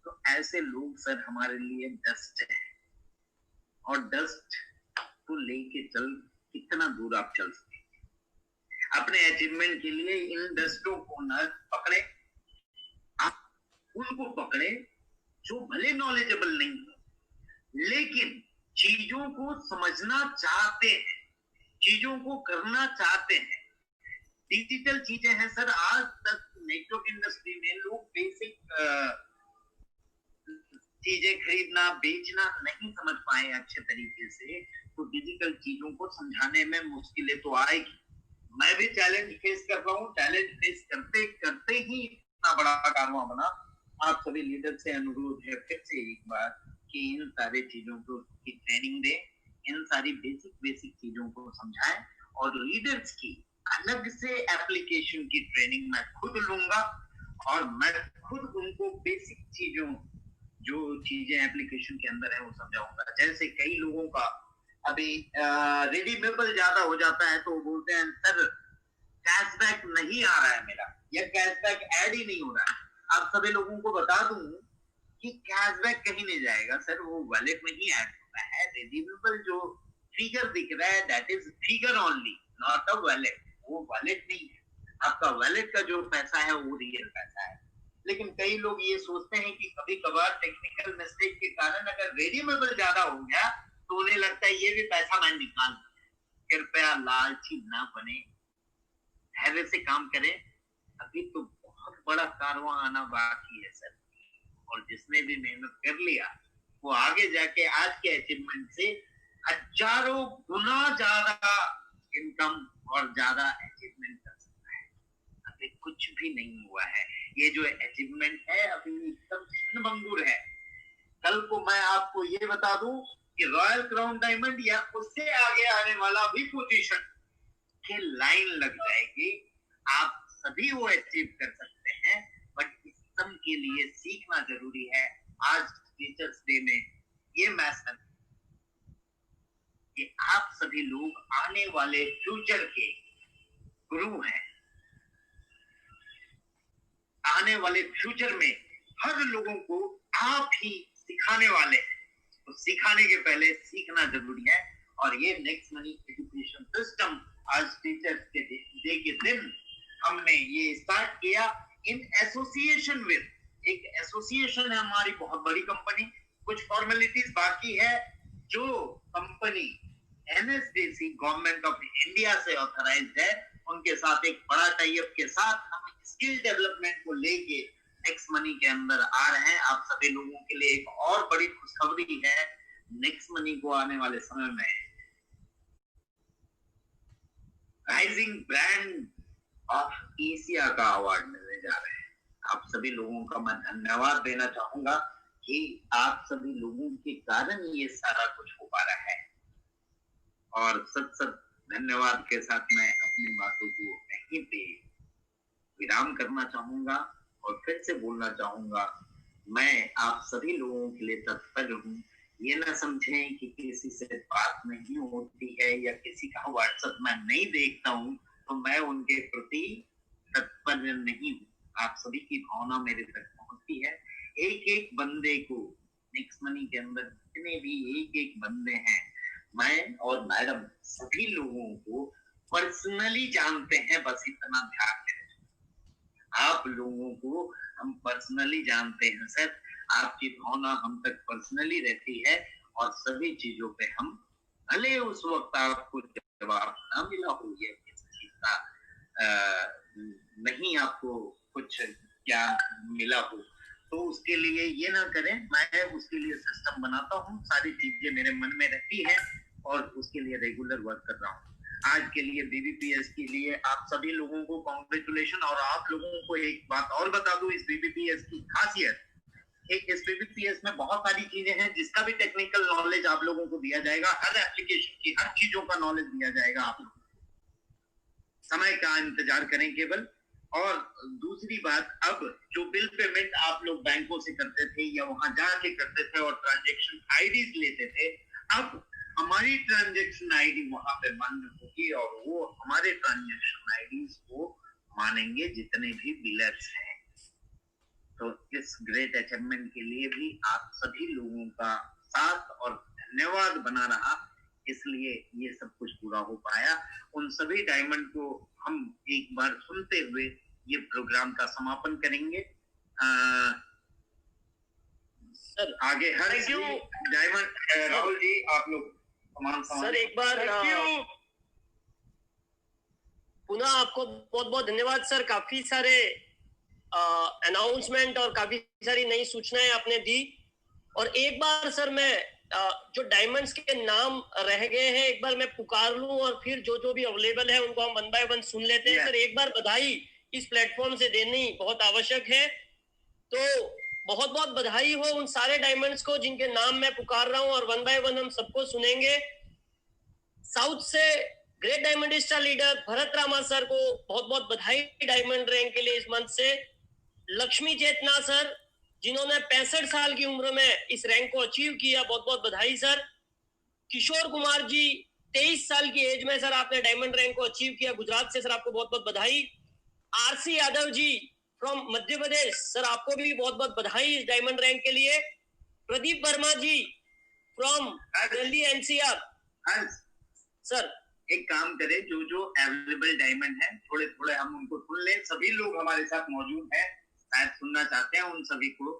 Speaker 1: तो ऐसे लोग सर हमारे लिए डस्ट है, और डस्ट को लेके चल कितना दूर आप चल सकते हैं। अपने अचीवमेंट के लिए इन डस्टों को न पकड़े, आप उनको पकड़े जो भले नॉलेजेबल नहीं हो लेकिन चीजों को समझना चाहते हैं, चीजों को करना चाहते हैं। डिजिटल चीजें हैं सर। आज तक नेटवर्क इंडस्ट्री में लोग बेसिक चीजें खरीदना बेचना नहीं समझ पाए अच्छे तरीके से, तो डिजिटल चीजों को समझाने में मुश्किलें तो आएगी। मैं भी चैलेंज फेस कर रहा हूँ। चैलेंज फेस करते करते ही इतना बड़ा कारवां बना। आप सभी लीडर से अनुरोध है फिर से एक बार कि इन सारे चीजों को की ट्रेनिंग दें, इन सारी बेसिक चीजों को समझाएं, और लीडर्स की अलग से एप्लीकेशन की ट्रेनिंग मैं खुद लूंगा और मैं खुद उनको बेसिक चीजों, जो चीजें एप्लीकेशन के अंदर है वो समझाऊंगा। जैसे कई लोगों का अभी रिडीमेबल ज्यादा हो जाता है तो बोलते हैं सर कैशबैक नहीं आ रहा है मेरा, या कैशबैक ऐड ही नहीं हो रहा है। आप सभी लोगों को बता दूं कि कैशबैक कहीं नहीं जाएगा सर, वो वॉलेट में ही ऐड होता है। रिडीमेबल जो फिगर दिख रहा है that is figure only, not a wallet. वो वॉलेट नहीं है, आपका वॉलेट का जो पैसा है वो रियल पैसा है। लेकिन कई लोग ये सोचते हैं कि कभी कभार टेक्निकल मिस्टेक के कारण अगर रिडीमेबल ज्यादा हो गया तो उन्हें लगता है ये भी पैसा मैं निकाल। कृपया लालची ना बने, धैर्य से काम करें। अभी तो बहुत बड़ा कारवां आना बाकी है सर, और जिसने भी मेहनत कर लिया वो आगे जाके आज के अचीवमेंट से हजारों गुना ज्यादा इनकम और ज्यादा अचीवमेंट कर सकता है। अभी कुछ भी नहीं हुआ है, ये जो अचीवमेंट है अभी एकदम क्षणभंगुर है। कल को मैं आपको ये बता दूं कि रॉयल क्राउन डायमंड या उससे आगे आने वाला भी पोजीशन की लाइन लग जाएगी। आप सभी वो अचीव कर सकते हैं, बट इस सब के लिए सीखना जरूरी है। आज टीचर्स डे में ये मैसेज कि आप सभी लोग आने वाले फ्यूचर के गुरु हैं। आने वाले फ्यूचर में हर लोगों को आप ही सिखाने वाले हैं, तो सिखाने के पहले सीखना जरूरी है। और ये नेक्स्ट मनी एजुकेशन सिस्टम आज टीचर्स के डे के दिन हमने ये स्टार्ट किया इन एसोसिएशन विद, एक एसोसिएशन है हमारी बहुत बड़ी कंपनी, कुछ फॉर्मेलिटीज बाकी है। जो company NSDC government of India से ऑथराइज्ड है, उनके साथ एक बड़ा टाई अप के साथ हम स्किल डेवलपमेंट को लेके नेक्स्ट मनी के अंदर आ रहे हैं। आप सभी लोगों के लिए एक और बड़ी खुशखबरी है, नेक्स्ट मनी को आने वाले समय में राइजिंग ब्रांड ऑफ एशिया का अवार्ड मिलने जा रहे हैं। आप सभी लोगों का मैं धन्यवाद देना चाहूंगा कि आप सभी लोगों के कारण ये सारा कुछ हो पा रहा है। और सत धन्यवाद के साथ मैं अपनी बातों को यहीं पे विराम करना चाहूंगा और फिर से बोलना चाहूंगा, मैं आप सभी लोगों के लिए तत्पर हूँ। ये ना समझें कि किसी से बात नहीं होती है या किसी का व्हाट्सएप मैं नहीं देखता हूँ तो मैं उनके प्रति तत्पर नहीं हूँ। आप सभी की भावना मेरे तक पहुंचती है। एक एक बंदे को नेक्स्ट मनी के अंदर जितने भी एक एक बंदे हैं, मैं और मैडम सभी लोगों को पर्सनली जानते हैं, बस इतना ध्यान में रखें। आप लोगों को हम पर्सनली जानते हैं सर, आपकी भावना हम तक पर्सनली रहती है और सभी चीजों पे हम भले उस वक्त आपको जवाब ना मिला हो या किसी चीज का नहीं आपको कुछ ज्ञान मिला हो तो उसके लिए ये ना करें। मैं उसके लिए सिस्टम बनाता हूँ, सारी चीजें मेरे मन में रहती है और उसके लिए रेगुलर वर्क कर रहा हूँ। आज के लिए BBPS के लिए आप सभी लोगों को कॉन्ग्रेचुलेशन। और आप लोगों को एक बात और बता दूं, इस BBPS की खासियत, एक इस BBPS में बहुत सारी चीजें हैं जिसका भी टेक्निकल नॉलेज आप लोगों को दिया जाएगा, हर एप्लीकेशन की हर चीजों का नॉलेज दिया जाएगा। आप लोग समय का इंतजार करें केवल। और दूसरी बात, अब जो बिल पेमेंट आप लोग बैंकों से करते थे या वहां जाके करते थे और ट्रांजैक्शन आईडीज लेते थे, अब हमारी ट्रांजैक्शन आईडी वहां पे मान्य होगी और वो हमारे ट्रांजैक्शन आईडीज को मानेंगे जितने भी बिलर्स हैं। तो इस ग्रेट अचीवमेंट के लिए भी आप सभी लोगों का साथ और धन्यवाद बना रहा, इसलिए ये सब कुछ पूरा हो पाया। उन सभी डायमंड को हम एक बार सुनते हुए ये प्रोग्राम का समापन करेंगे।
Speaker 2: सर
Speaker 1: आगे हर डायमंड राहुल जी आप लोग
Speaker 2: सर एक बार पुनः आपको बहुत बहुत धन्यवाद सर। काफी सारे अनाउंसमेंट और काफी सारी नई सूचनाएं आपने दी। और एक बार सर मैं जो डायमंड्स के नाम रह गए हैं एक बार मैं पुकार लूं और फिर जो जो भी अवेलेबल है उनको हम 1 बाय 1 सुन लेते हैं। सर एक बार बधाई इस प्लेटफॉर्म से देनी बहुत आवश्यक है, तो बहुत बहुत बधाई हो उन सारे डायमंड्स को जिनके नाम मैं पुकार रहा हूं और 1 बाय 1 हम सबको सुनेंगे। साउथ से great diamondista leader Bharat Rama sir को बहुत बहुत बधाई डायमंड रैंक के लिए इस मंथ से। लक्ष्मी चेतना सर जिन्होंने 65 साल की उम्र में इस रैंक को अचीव किया, बहुत बहुत बधाई सर। किशोर कुमार जी 23 साल की एज में सर आपने डायमंड रैंक को अचीव किया, गुजरात से सर आपको बहुत बहुत बधाई। RC Yadav ji from Madhya Pradesh sir आपको भी बहुत बहुत बधाई इस डायमंड रैंक के लिए। प्रदीप वर्मा जी फ्रॉम दिल्ली NCR सर
Speaker 1: एक काम करें, जो जो अवेलेबल डायमंड है थोड़े थोड़े हम उनको सुन लें। सभी लोग हमारे साथ मौजूद हैं, शायद सुनना चाहते हैं उन सभी को।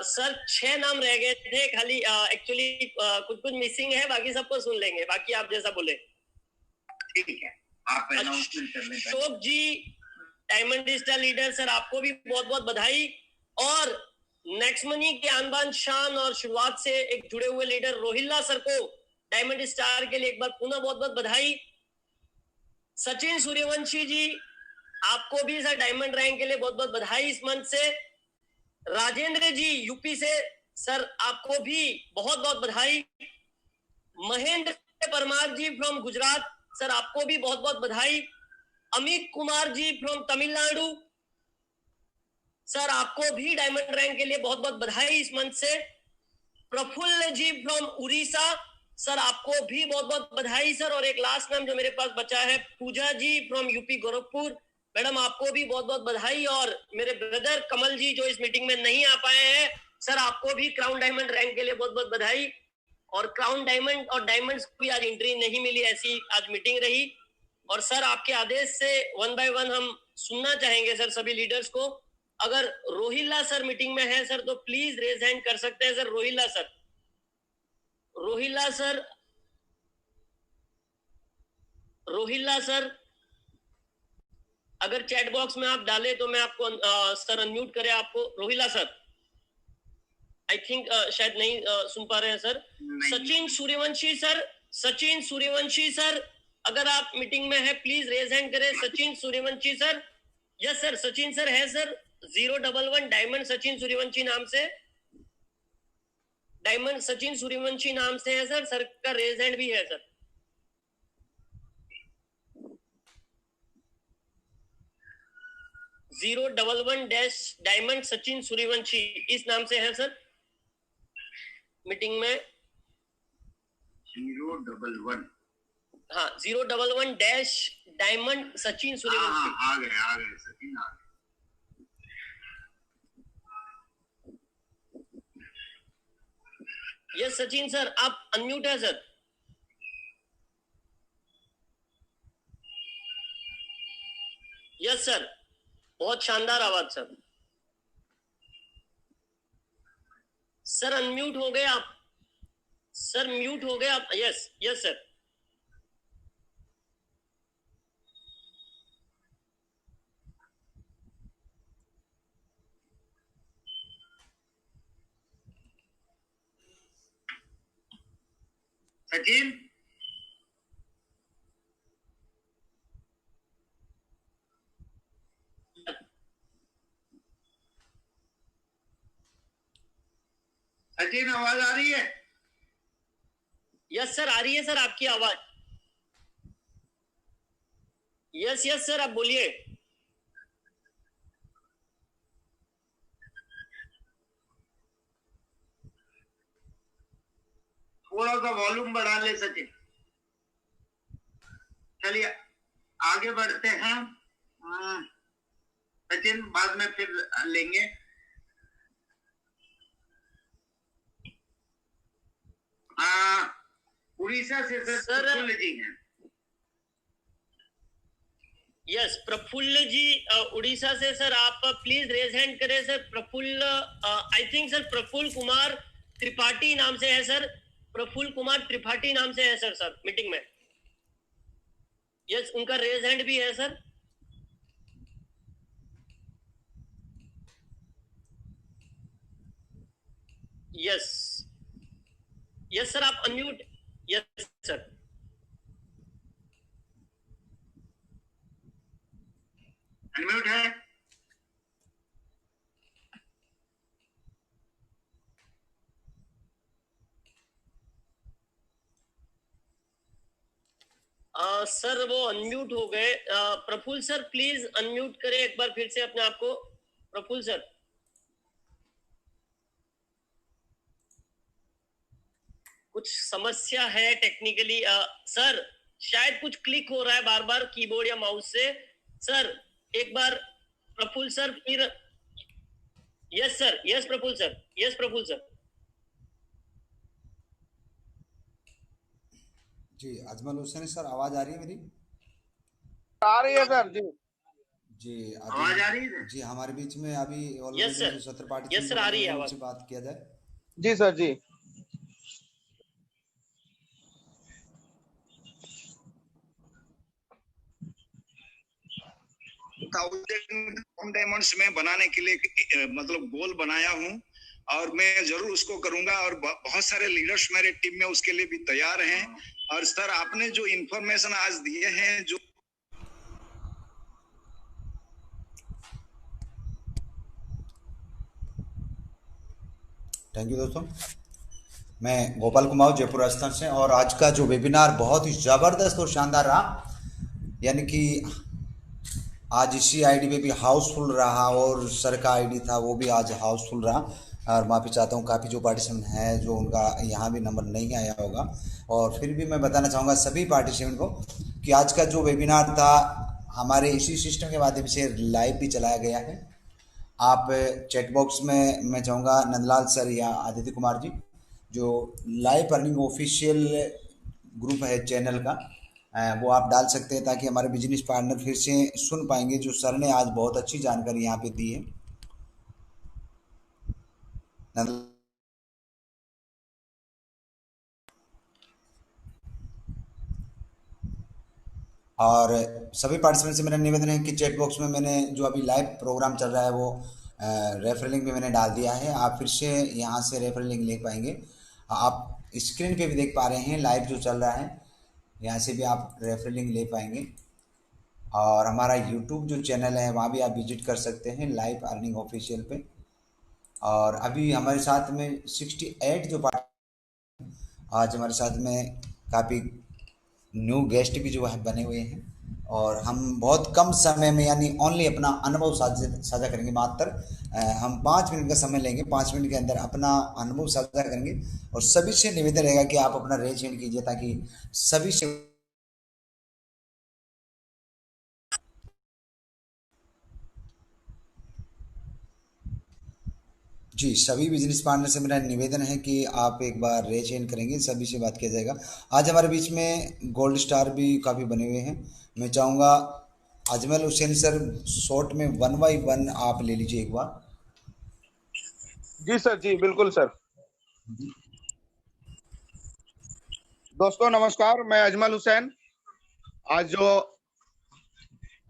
Speaker 2: सर 6 नाम रह गए थे खाली, एक्चुअली कुछ मिसिंग है, बाकी सबको सुन लेंगे, बाकी आप जैसा बोले।
Speaker 1: ठीक है, आप अनाउंसमेंट कर लें।
Speaker 2: अशोक जी डायमंड स्टार लीडर सर, आपको भी बहुत बहुत बधाई। और नेक्स्ट मनी के आनबान शान और शुरुआत से एक जुड़े हुए लीडर रोहिल्ला सर को डायमंड स्टार के लिए एक बार पुनः बहुत बहुत बधाई। सचिन सूर्यवंशी जी, आपको भी सर डायमंड रैंक के लिए बहुत बहुत बधाई इस मंथ से। राजेंद्र जी यूपी से सर, आपको भी बहुत बहुत बधाई। महेंद्र परमार जी फ्रॉम गुजरात सर, आपको भी बहुत बहुत बधाई। अमित कुमार जी फ्रॉम तमिलनाडु सर, आपको भी डायमंड रैंक के लिए बहुत बहुत बधाई इस मंथ से। प्रफुल्ल जी फ्रॉम उड़ीसा सर, आपको भी बहुत बहुत बधाई सर। और एक लास्ट नाम जो मेरे पास बचा है, पूजा जी फ्रॉम यूपी गोरखपुर, मैडम आपको भी बहुत बहुत बधाई। और मेरे ब्रदर कमल जी जो इस मीटिंग में नहीं आ पाए हैं सर, आपको भी क्राउन डायमंड रैंक के लिए बहुत बहुत बधाई। और क्राउन डायमंड और डायमंड्स को भी आज एंट्री नहीं मिली, ऐसी आज मीटिंग रही। और सर आपके आदेश से 1 by 1 हम सुनना चाहेंगे सर सभी लीडर्स को। अगर रोहिल्ला सर मीटिंग में है सर तो प्लीज रेज हैंड कर सकते हैं sir. Rohilla sir, Rohilla sir, Rohilla sir, अगर चैट बॉक्स में आप डालें तो मैं आपको सर अनम्यूट करें आपको। रोहिल्ला सर आई थिंक शायद नहीं सुन पा रहे हैं sir. Sachin Suryavanshi sir, Sachin Suryavanshi sir, अगर आप मीटिंग में है प्लीज रेज हैंड करें। Sachin Suryavanshi sir, yes sir, Sachin sir है सर। 011 डायमंड सचिन सूर्यवंशी नाम से, डायमंड सचिन सूर्यवंशी नाम से है सर। सर का रेज हैंड भी है सर। (011) डायमंड सचिन सूर्यवंशी इस नाम से है सर मीटिंग में।
Speaker 1: 011
Speaker 2: हाँ 011 डायमंड सचिन सूर्यवंशी।
Speaker 1: आ गए सचिन आ गए।
Speaker 2: यस सचिन सर, आप अनम्यूट है सर। यस सर, बहुत शानदार आवाज सर। सर अनम्यूट हो गए आप, सर म्यूट हो गए आप। Yes yes sir.
Speaker 1: Sachin Sachin आवाज आ रही है?
Speaker 2: यस सर आ रही है सर आपकी आवाज। यस यस सर आप बोलिए।
Speaker 1: थोड़ा सा वॉल्यूम बढ़ा ले सचिन। चलिए आगे बढ़ते हैं। सचिन बाद में फिर लेंगे। उड़ीसा से सर प्रफुल्ल जी हैं।
Speaker 2: यस प्रफुल्ल जी उड़ीसा से सर, आप प्लीज रेज हैंड करें sir. Prafulla I think sir Prafulla Kumar Tripathi नाम से है सर। प्रफुल्ल कुमार त्रिपाठी नाम से है सर। सर मीटिंग में यस उनका रेज हैंड भी है सर। यस यस सर आप अनम्यूट। यस सर
Speaker 1: अनम्यूट है।
Speaker 2: सर वो अनम्यूट हो गए। प्रफुल्ल सर प्लीज अनम्यूट करें एक बार फिर से अपने आप को। प्रफुल्ल सर कुछ समस्या है टेक्निकली सर, शायद कुछ क्लिक हो रहा है बार बार कीबोर्ड या माउस से। सर एक बार प्रफुल्ल सर फिर। Yes sir, yes Praful sir, yes Praful sir.
Speaker 8: जी अजमल हुसैन सर, आवाज आ रही है मेरी?
Speaker 9: आ रही है सर। जी
Speaker 8: जी
Speaker 1: आवाज आ रही है
Speaker 8: जी। हमारे बीच में अभी
Speaker 2: यस सर,
Speaker 8: सत्र पाठी
Speaker 2: यस सर आ रही है आवाज।
Speaker 8: से बात किया जाए।
Speaker 9: जी सर। जी
Speaker 12: 1000 डायमंड्स में बनाने के लिए मतलब गोल बनाया हूं और मैं जरूर उसको करूंगा और बहुत सारे लीडर्स मेरे टीम में उसके लिए भी तैयार हैं। और सर आपने जो इंफॉर्मेशन आज दिए हैं जो
Speaker 8: थैंक यू दोस्तों, मैं गोपाल कुमार जयपुर राजस्थान से। और आज का जो वेबिनार बहुत ही ज़बरदस्त और शानदार रहा, यानी कि आज इसी आईडी पे भी हाउसफुल रहा और सर का आईडी था वो भी आज हाउसफुल रहा। और माफ़ी चाहता हूँ काफ़ी जो पार्टिसिपेंट हैं जो उनका यहाँ भी नंबर नहीं आया होगा। और फिर भी मैं बताना चाहूँगा सभी पार्टिसिपेंट को कि आज का जो वेबिनार था हमारे इसी सिस्टम के माध्यम से लाइव भी चलाया गया है। आप चैट बॉक्स में मैं चाहूँगा नंदलाल सर या आदित्य कुमार जी जो लाइव अर्निंग ऑफिशियल ग्रुप है चैनल का, वो आप डाल सकते हैं ताकि हमारे बिजनेस पार्टनर फिर से सुन पाएंगे जो सर ने आज बहुत अच्छी जानकारी यहाँ पे दी है। और सभी पार्टिसिपेंट से मेरा निवेदन है कि चैट बॉक्स में मैंने जो अभी लाइव प्रोग्राम चल रहा है वो रेफरल लिंक भी मैंने डाल दिया है। आप फिर से यहाँ से रेफरल लिंक ले पाएंगे। आप स्क्रीन पे भी देख पा रहे हैं लाइव जो चल रहा है, यहाँ से भी आप रेफरल लिंक ले पाएंगे। और हमारा यूट्यूब जो चैनल है वहाँ भी आप विजिट कर सकते हैं लाइव अर्निंग ऑफिशियल पे। और अभी हमारे साथ में 68 जो पार्टी आज हमारे साथ में काफ़ी न्यू गेस्ट भी जो है बने हुए हैं। और हम बहुत कम समय में यानी ओनली अपना अनुभव साझा करेंगे। मात्र हम 5 मिनट का समय लेंगे, 5 मिनट के अंदर अपना अनुभव साझा करेंगे। और सभी से निवेदन रहेगा कि आप अपना रेज हैंड कीजिए ताकि सभी से जी सभी बिजनेस पार्टनर से मेरा निवेदन है कि आप एक बार रेज हैंड करेंगे, सभी से बात किया जाएगा। आज हमारे बीच में गोल्ड स्टार भी काफ़ी बने हुए हैं। मैं चाहूँगा अजमल हुसैन सर शॉर्ट में 1 by 1 आप ले लीजिए एक बार।
Speaker 9: जी सर, जी बिल्कुल सर। दोस्तों नमस्कार, मैं अजमल हुसैन। आज जो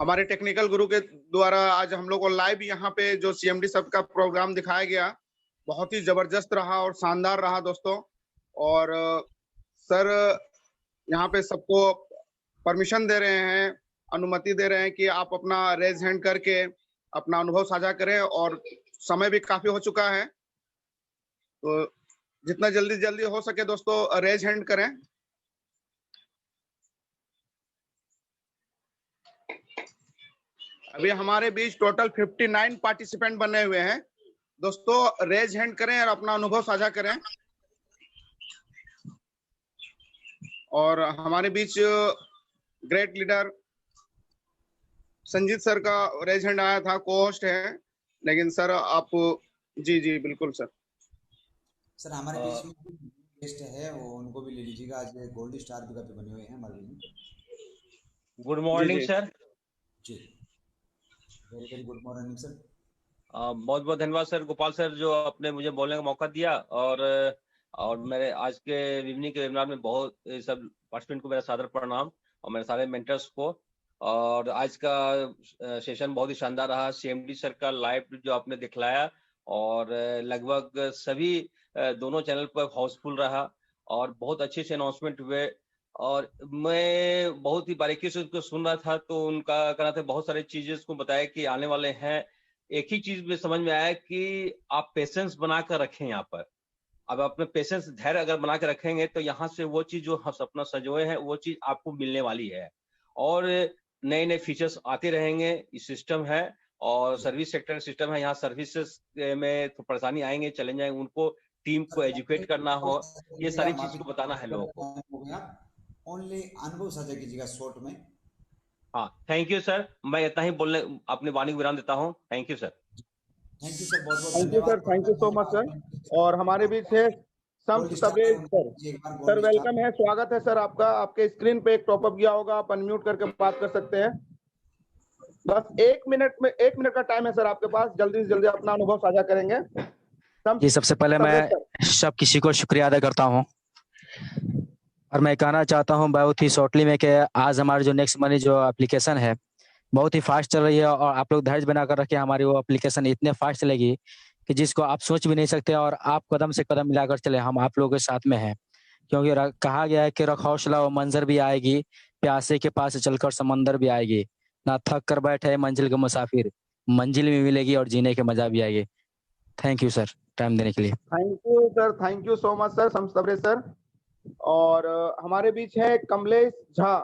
Speaker 9: हमारे टेक्निकल गुरु के द्वारा आज हम लोग को लाइव यहाँ पे जो CMD सब का प्रोग्राम दिखाया गया बहुत ही जबरदस्त रहा और शानदार रहा दोस्तों। और सर यहाँ पे सबको परमिशन दे रहे हैं, अनुमति दे रहे हैं कि आप अपना रेज हैंड करके अपना अनुभव साझा करें। और समय भी काफी हो चुका है तो जितना जल्दी हो सके दोस्तों रेज हैंड करें। अभी हमारे बीच टोटल 59 पार्टिसिपेंट बने हुए हैं दोस्तों। रेज हैंड करें और अपना अनुभव साझा करें। और हमारे बीच ग्रेट लीडर संजीत सर का रेज हैंड आया था, को होस्ट है। लेकिन सर आप जी बिल्कुल सर।
Speaker 8: सर हमारे बीच में गेस्ट है वो उनको भी ले लीजिएगा। आज गोल्ड स्टार भी काफी बने हुए हैं हमारे बीच।
Speaker 13: Good morning sir.
Speaker 8: जी वेरी गुड मॉर्निंग सर।
Speaker 13: बहुत बहुत धन्यवाद सर, गोपाल सर जो आपने मुझे बोलने का मौका दिया। और मेरे आज के इवनिंग के वेबिनार में बहुत सब पार्टिसिपेंट को मेरा सादर प्रणाम और मेरे सारे मेंटर्स को। और आज का सेशन बहुत ही शानदार रहा। CMD सर का लाइव जो आपने दिखलाया और लगभग सभी दोनों चैनल पर हाउसफुल रहा और बहुत अच्छे से अनाउंसमेंट हुए। और मैं बहुत ही बारीकी से उनको सुन रहा था तो उनका कहना था बहुत सारी चीजें उसको बताया कि आने वाले हैं। एक ही चीज में समझ में आया कि आप पेशेंस बना कर रखें यहाँ पर। अब अपने पेशेंस धैर्य अगर बना कर रखेंगे तो यहाँ से वो चीज जो हम सपना सजोए हैं वो चीज आपको मिलने वाली है। और नए नए फीचर्स आते रहेंगे। इस सिस्टम है और सर्विस सेक्टर सिस्टम है। यहाँ सर्विसेज में तो परेशानी आएंगे, चैलेंज आएंगे, उनको टीम को एजुकेट करना हो, ये सारी चीज को बताना है लोगों को।
Speaker 8: ओनली अनुभव साझा कीजिएगा शॉर्ट में।
Speaker 13: हाँ थैंक यू सर, मैं इतना ही बोलने अपनी वाणी को विराम देता हूँ। Thank you sir.
Speaker 8: Thank you sir, बहुत बहुत
Speaker 9: thank you sir, thank you so much sir. और हमारे बीच है सर वेलकम है, स्वागत है सर आपका। आपके स्क्रीन पे एक टॉपअप गया होगा, आप अनम्यूट करके बात कर सकते हैं। बस 1 मिनट का टाइम है सर आपके पास, जल्दी से जल्दी अपना अनुभव साझा करेंगे।
Speaker 14: जी सबसे पहले मैं सब किसी को शुक्रिया अदा करता हूँ और मैं कहना चाहता हूँ बहुत ही शॉर्टली में कि आज हमारे जो नेक्स्ट मनी जो एप्लीकेशन है बहुत ही फास्ट चल रही है और आप लोग धैर्य बनाकर रखें, हमारी वो एप्लीकेशन इतने फास्ट चलेगी कि जिसको आप सोच भी नहीं सकते, और आप कदम से कदम मिलाकर चले, हम आप लोगों के साथ में हैं। क्योंकि कहा गया है कि रख हौसला और मंजर भी आएगी, प्यासे के पास चलकर समंदर भी आएगी, ना थक कर बैठे मंजिल के मुसाफिर, मंजिल भी मिलेगी और जीने के मजा भी आएगी। थैंक यू सर टाइम देने के लिए।
Speaker 9: Thank you sir, thank you so much sir समस्तवरे सर। और हमारे बीच है कमलेश झा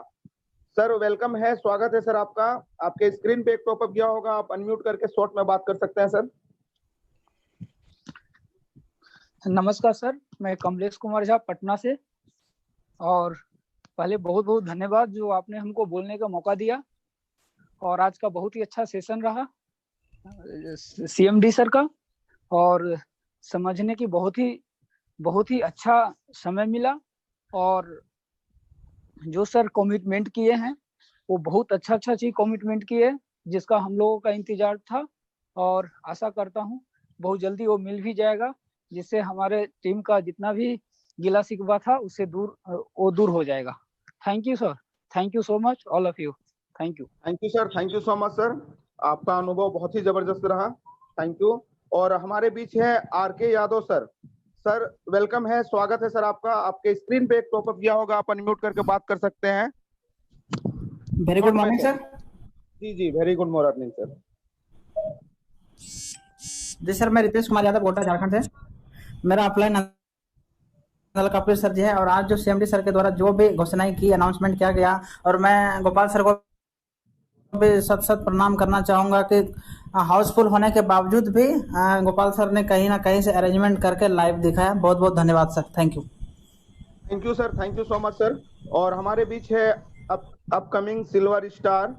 Speaker 9: सर, वेलकम है, स्वागत है सर आपका। आपके स्क्रीन पे एक टॉपअप गया होगा, आप अनम्यूट करके शॉर्ट में बात कर सकते हैं सर।
Speaker 15: नमस्कार सर, मैं कमलेश कुमार झा पटना से। और पहले बहुत बहुत धन्यवाद जो आपने हमको बोलने का मौका दिया, और आज का बहुत ही अच्छा सेशन रहा सीएमडी सर का, और समझने की बहुत ही अच्छा समय मिला। और जो सर कमिटमेंट किए हैं वो बहुत अच्छा चीज कमिटमेंट किए, जिसका हम लोगों का इंतजार था, और आशा करता हूँ बहुत जल्दी वो मिल भी जाएगा, जिससे हमारे टीम का जितना भी गिला शिकवा था उससे दूर हो जाएगा। Thank you sir, thank you so much all of you. Thank you
Speaker 9: sir, thank you so much sir, आपका अनुभव बहुत ही जबरदस्त रहा, थैंक यू। और हमारे बीच है RK Yadav sir. Sir welcome है, स्वागत है सर आपका। आपके स्क्रीन पे एक टॉपअप गया होगा, आप अनम्यूट करके बात कर सकते हैं।
Speaker 16: Very good morning sir.
Speaker 9: जी वेरी गुड मॉर्निंग सर।
Speaker 16: जी सर, मैं रितेश कुमार यादव कोटा झारखंड से। मेरा अपलाइन कपिल सर जी है, और आज जो सीएमडी सर के द्वारा जो भी घोषणाएं की, अनाउंसमेंट किया गया, और मैं गोपाल सर को भी सत प्रणाम करना चाहूंगा कि हाउसफुल होने के बावजूद भी गोपाल सर ने कहीं ना कहीं से अरेंजमेंट करके लाइव दिखाया। बहुत बहुत धन्यवाद sir, thank you.
Speaker 9: Thank you sir, thank you so much sir. और हमारे बीच है अपकमिंग सिल्वर स्टार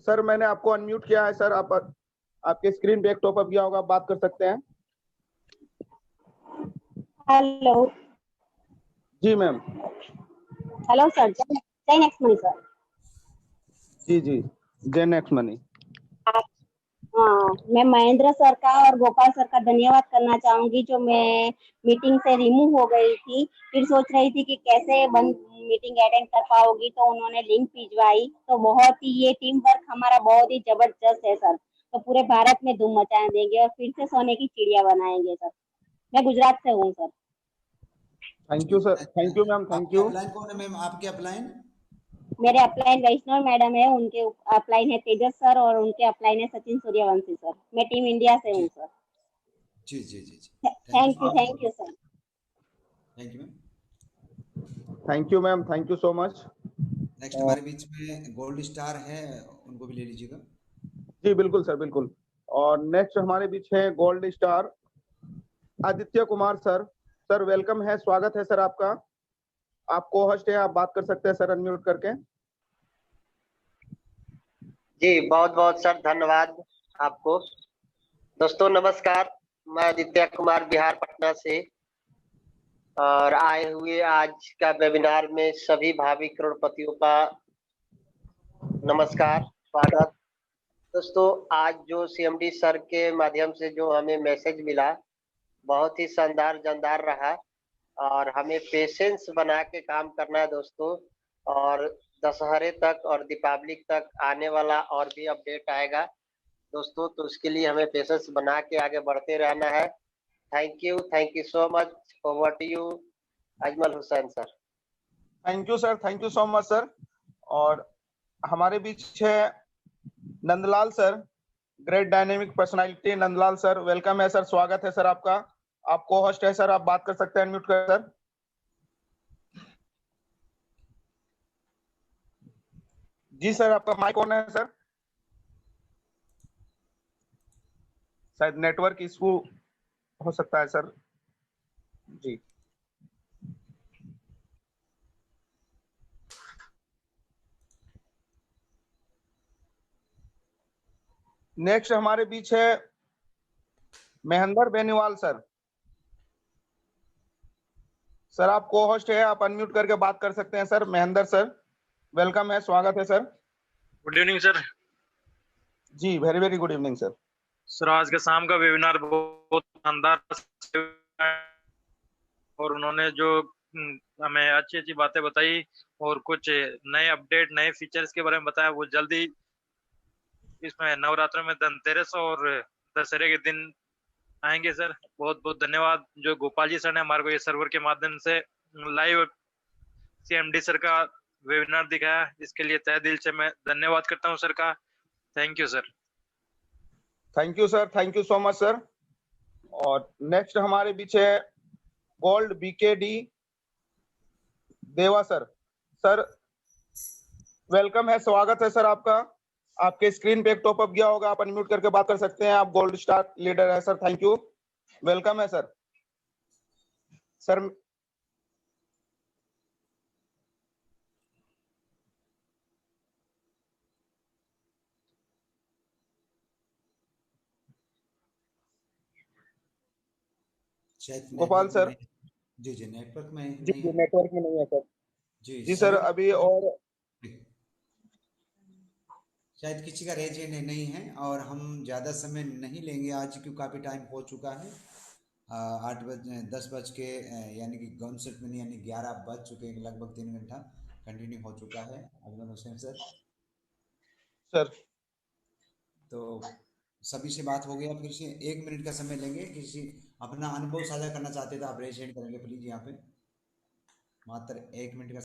Speaker 9: सर, मैंने आपको अनम्यूट किया है सर, आपके स्क्रीन पे एक टॉपअप गया होगा, आप बात कर सकते हैं।
Speaker 17: हेलो
Speaker 9: जी मैम।
Speaker 17: हेलो सर, जय नेक्स्ट मनी सर।
Speaker 9: जी जय नेक्स्ट मनी।
Speaker 17: हाँ, मैं महेंद्र सर का और गोपाल सर का धन्यवाद करना चाहूंगी, जो मैं मीटिंग से रिमूव हो गई थी, फिर सोच रही थी कि कैसे मीटिंग अटेंड कर पाओगी, तो उन्होंने लिंक भिजवाई। तो बहुत ही ये टीम वर्क हमारा बहुत ही जबरदस्त है सर, तो पूरे भारत में धूम मचा देंगे और फिर से सोने की चिड़िया बनाएंगे सर। मैं गुजरात से हूँ sir.
Speaker 9: Thank you sir, thank you ma'am, thank you.
Speaker 8: Upline कौन है मैम आपके अपलाइन?
Speaker 17: मेरे अपलाइन वैष्णव मैडम है, उनके अपलाइन है तेजस सर, और उनके अपलाइन है सचिन सूर्यवंशी सर। मैं टीम इंडिया से हूँ सर।
Speaker 8: जी
Speaker 17: thank you sir.
Speaker 8: Thank you ma'am.
Speaker 9: Thank you ma'am, thank you so much.
Speaker 8: Next हमारे बीच में गोल्ड स्टार है, उनको भी ले लीजिएगा।
Speaker 9: जी बिल्कुल सर, बिल्कुल। और नेक्स्ट हमारे बीच है gold star Aditya Kumar sir. Sir welcome है, स्वागत है सर आपका। आप को होस्ट है, आप बात कर सकते हैं सर अनम्यूट करके।
Speaker 18: जी बहुत बहुत सर धन्यवाद आपको। दोस्तों नमस्कार, मैं आदित्य कुमार बिहार पटना से, और आए हुए आज का वेबिनार में सभी भावी करोड़पतियों का नमस्कार, स्वागत। दोस्तों आज जो सीएमडी सर के माध्यम से जो हमें मैसेज मिला बहुत ही शानदार जानदार रहा, और हमें पेशेंस बना के काम करना है दोस्तों। और दशहरे तक और दीपावली तक आने वाला और भी अपडेट आएगा दोस्तों, तो उसके लिए हमें पेशेंस बना के आगे बढ़ते रहना है। Thank you so much. Over to you Ajmal Hussain sir.
Speaker 9: Thank you sir, thank you so much sir. और हमारे बीच है Nandlal sir, great dynamic personality. Nandlal sir welcome है सर, स्वागत है सर आपका। आप को होस्ट है सर, आप बात कर सकते हैं अनम्यूट कर सर। जी सर, आपका माइक ऑन है सर, शायद नेटवर्क इशू हो सकता है सर। जी नेक्स्ट हमारे बीच है महेंद्र बेनीवाल सर। सर आप को होस्ट है, आप अनम्यूट करके बात कर सकते हैं सर। महेंद्र सर वेलकम है, स्वागत है सर।
Speaker 11: Good evening sir.
Speaker 9: जी very very good evening sir.
Speaker 11: Sir आज के शाम का वेबिनार बहुत शानदार, और उन्होंने जो हमें अच्छी अच्छी बातें बताई और कुछ नए अपडेट नए फीचर्स के बारे में बताया। वो जल्दी इसमें नवरात्र में धनतेरस और दशहरे के दिन आएंगे सर। बहुत बहुत धन्यवाद जो गोपाल जी सर ने हमारे को ये सर्वर के माध्यम से लाइव सीएमडी सर का वेबिनार दिखाया, इसके लिए तहे दिल से मैं धन्यवाद करता हूं सर का। Thank you sir.
Speaker 9: Thank you sir, thank you so much sir. और नेक्स्ट हमारे बीच है गोल्ड बीकेडी देवा सर। सर वेलकम है, स्वागत है सर आपका। आपके स्क्रीन पे एक टॉप अप गया होगा, आप अनम्यूट करके बात कर सकते हैं। आप गोल्ड स्टार लीडर है सर। थैंक यू, वेलकम है सर। Sir Gopal sir.
Speaker 8: जी जी नेटवर्क में
Speaker 9: जी जी नेटवर्क में नहीं है सर।
Speaker 8: जी
Speaker 9: जी सर अभी और
Speaker 8: शायद किसी का रेज नहीं है और हम ज़्यादा समय नहीं लेंगे आज, क्योंकि काफ़ी टाइम हो चुका है। 8 बजे 10 बज के यानी कि 59 मिनट यानी 11 बज चुके हैं, लगभग 3 घंटा कंटिन्यू हो चुका है। अजमल हुसैन सर तो सभी से बात हो गया। फिर से 1 मिनट का समय लेंगे। किसी अपना अनुभव साझा करना चाहते तो आप रेज हैंड करेंगे प्लीज। यहाँ पे मात्र 1 मिनट का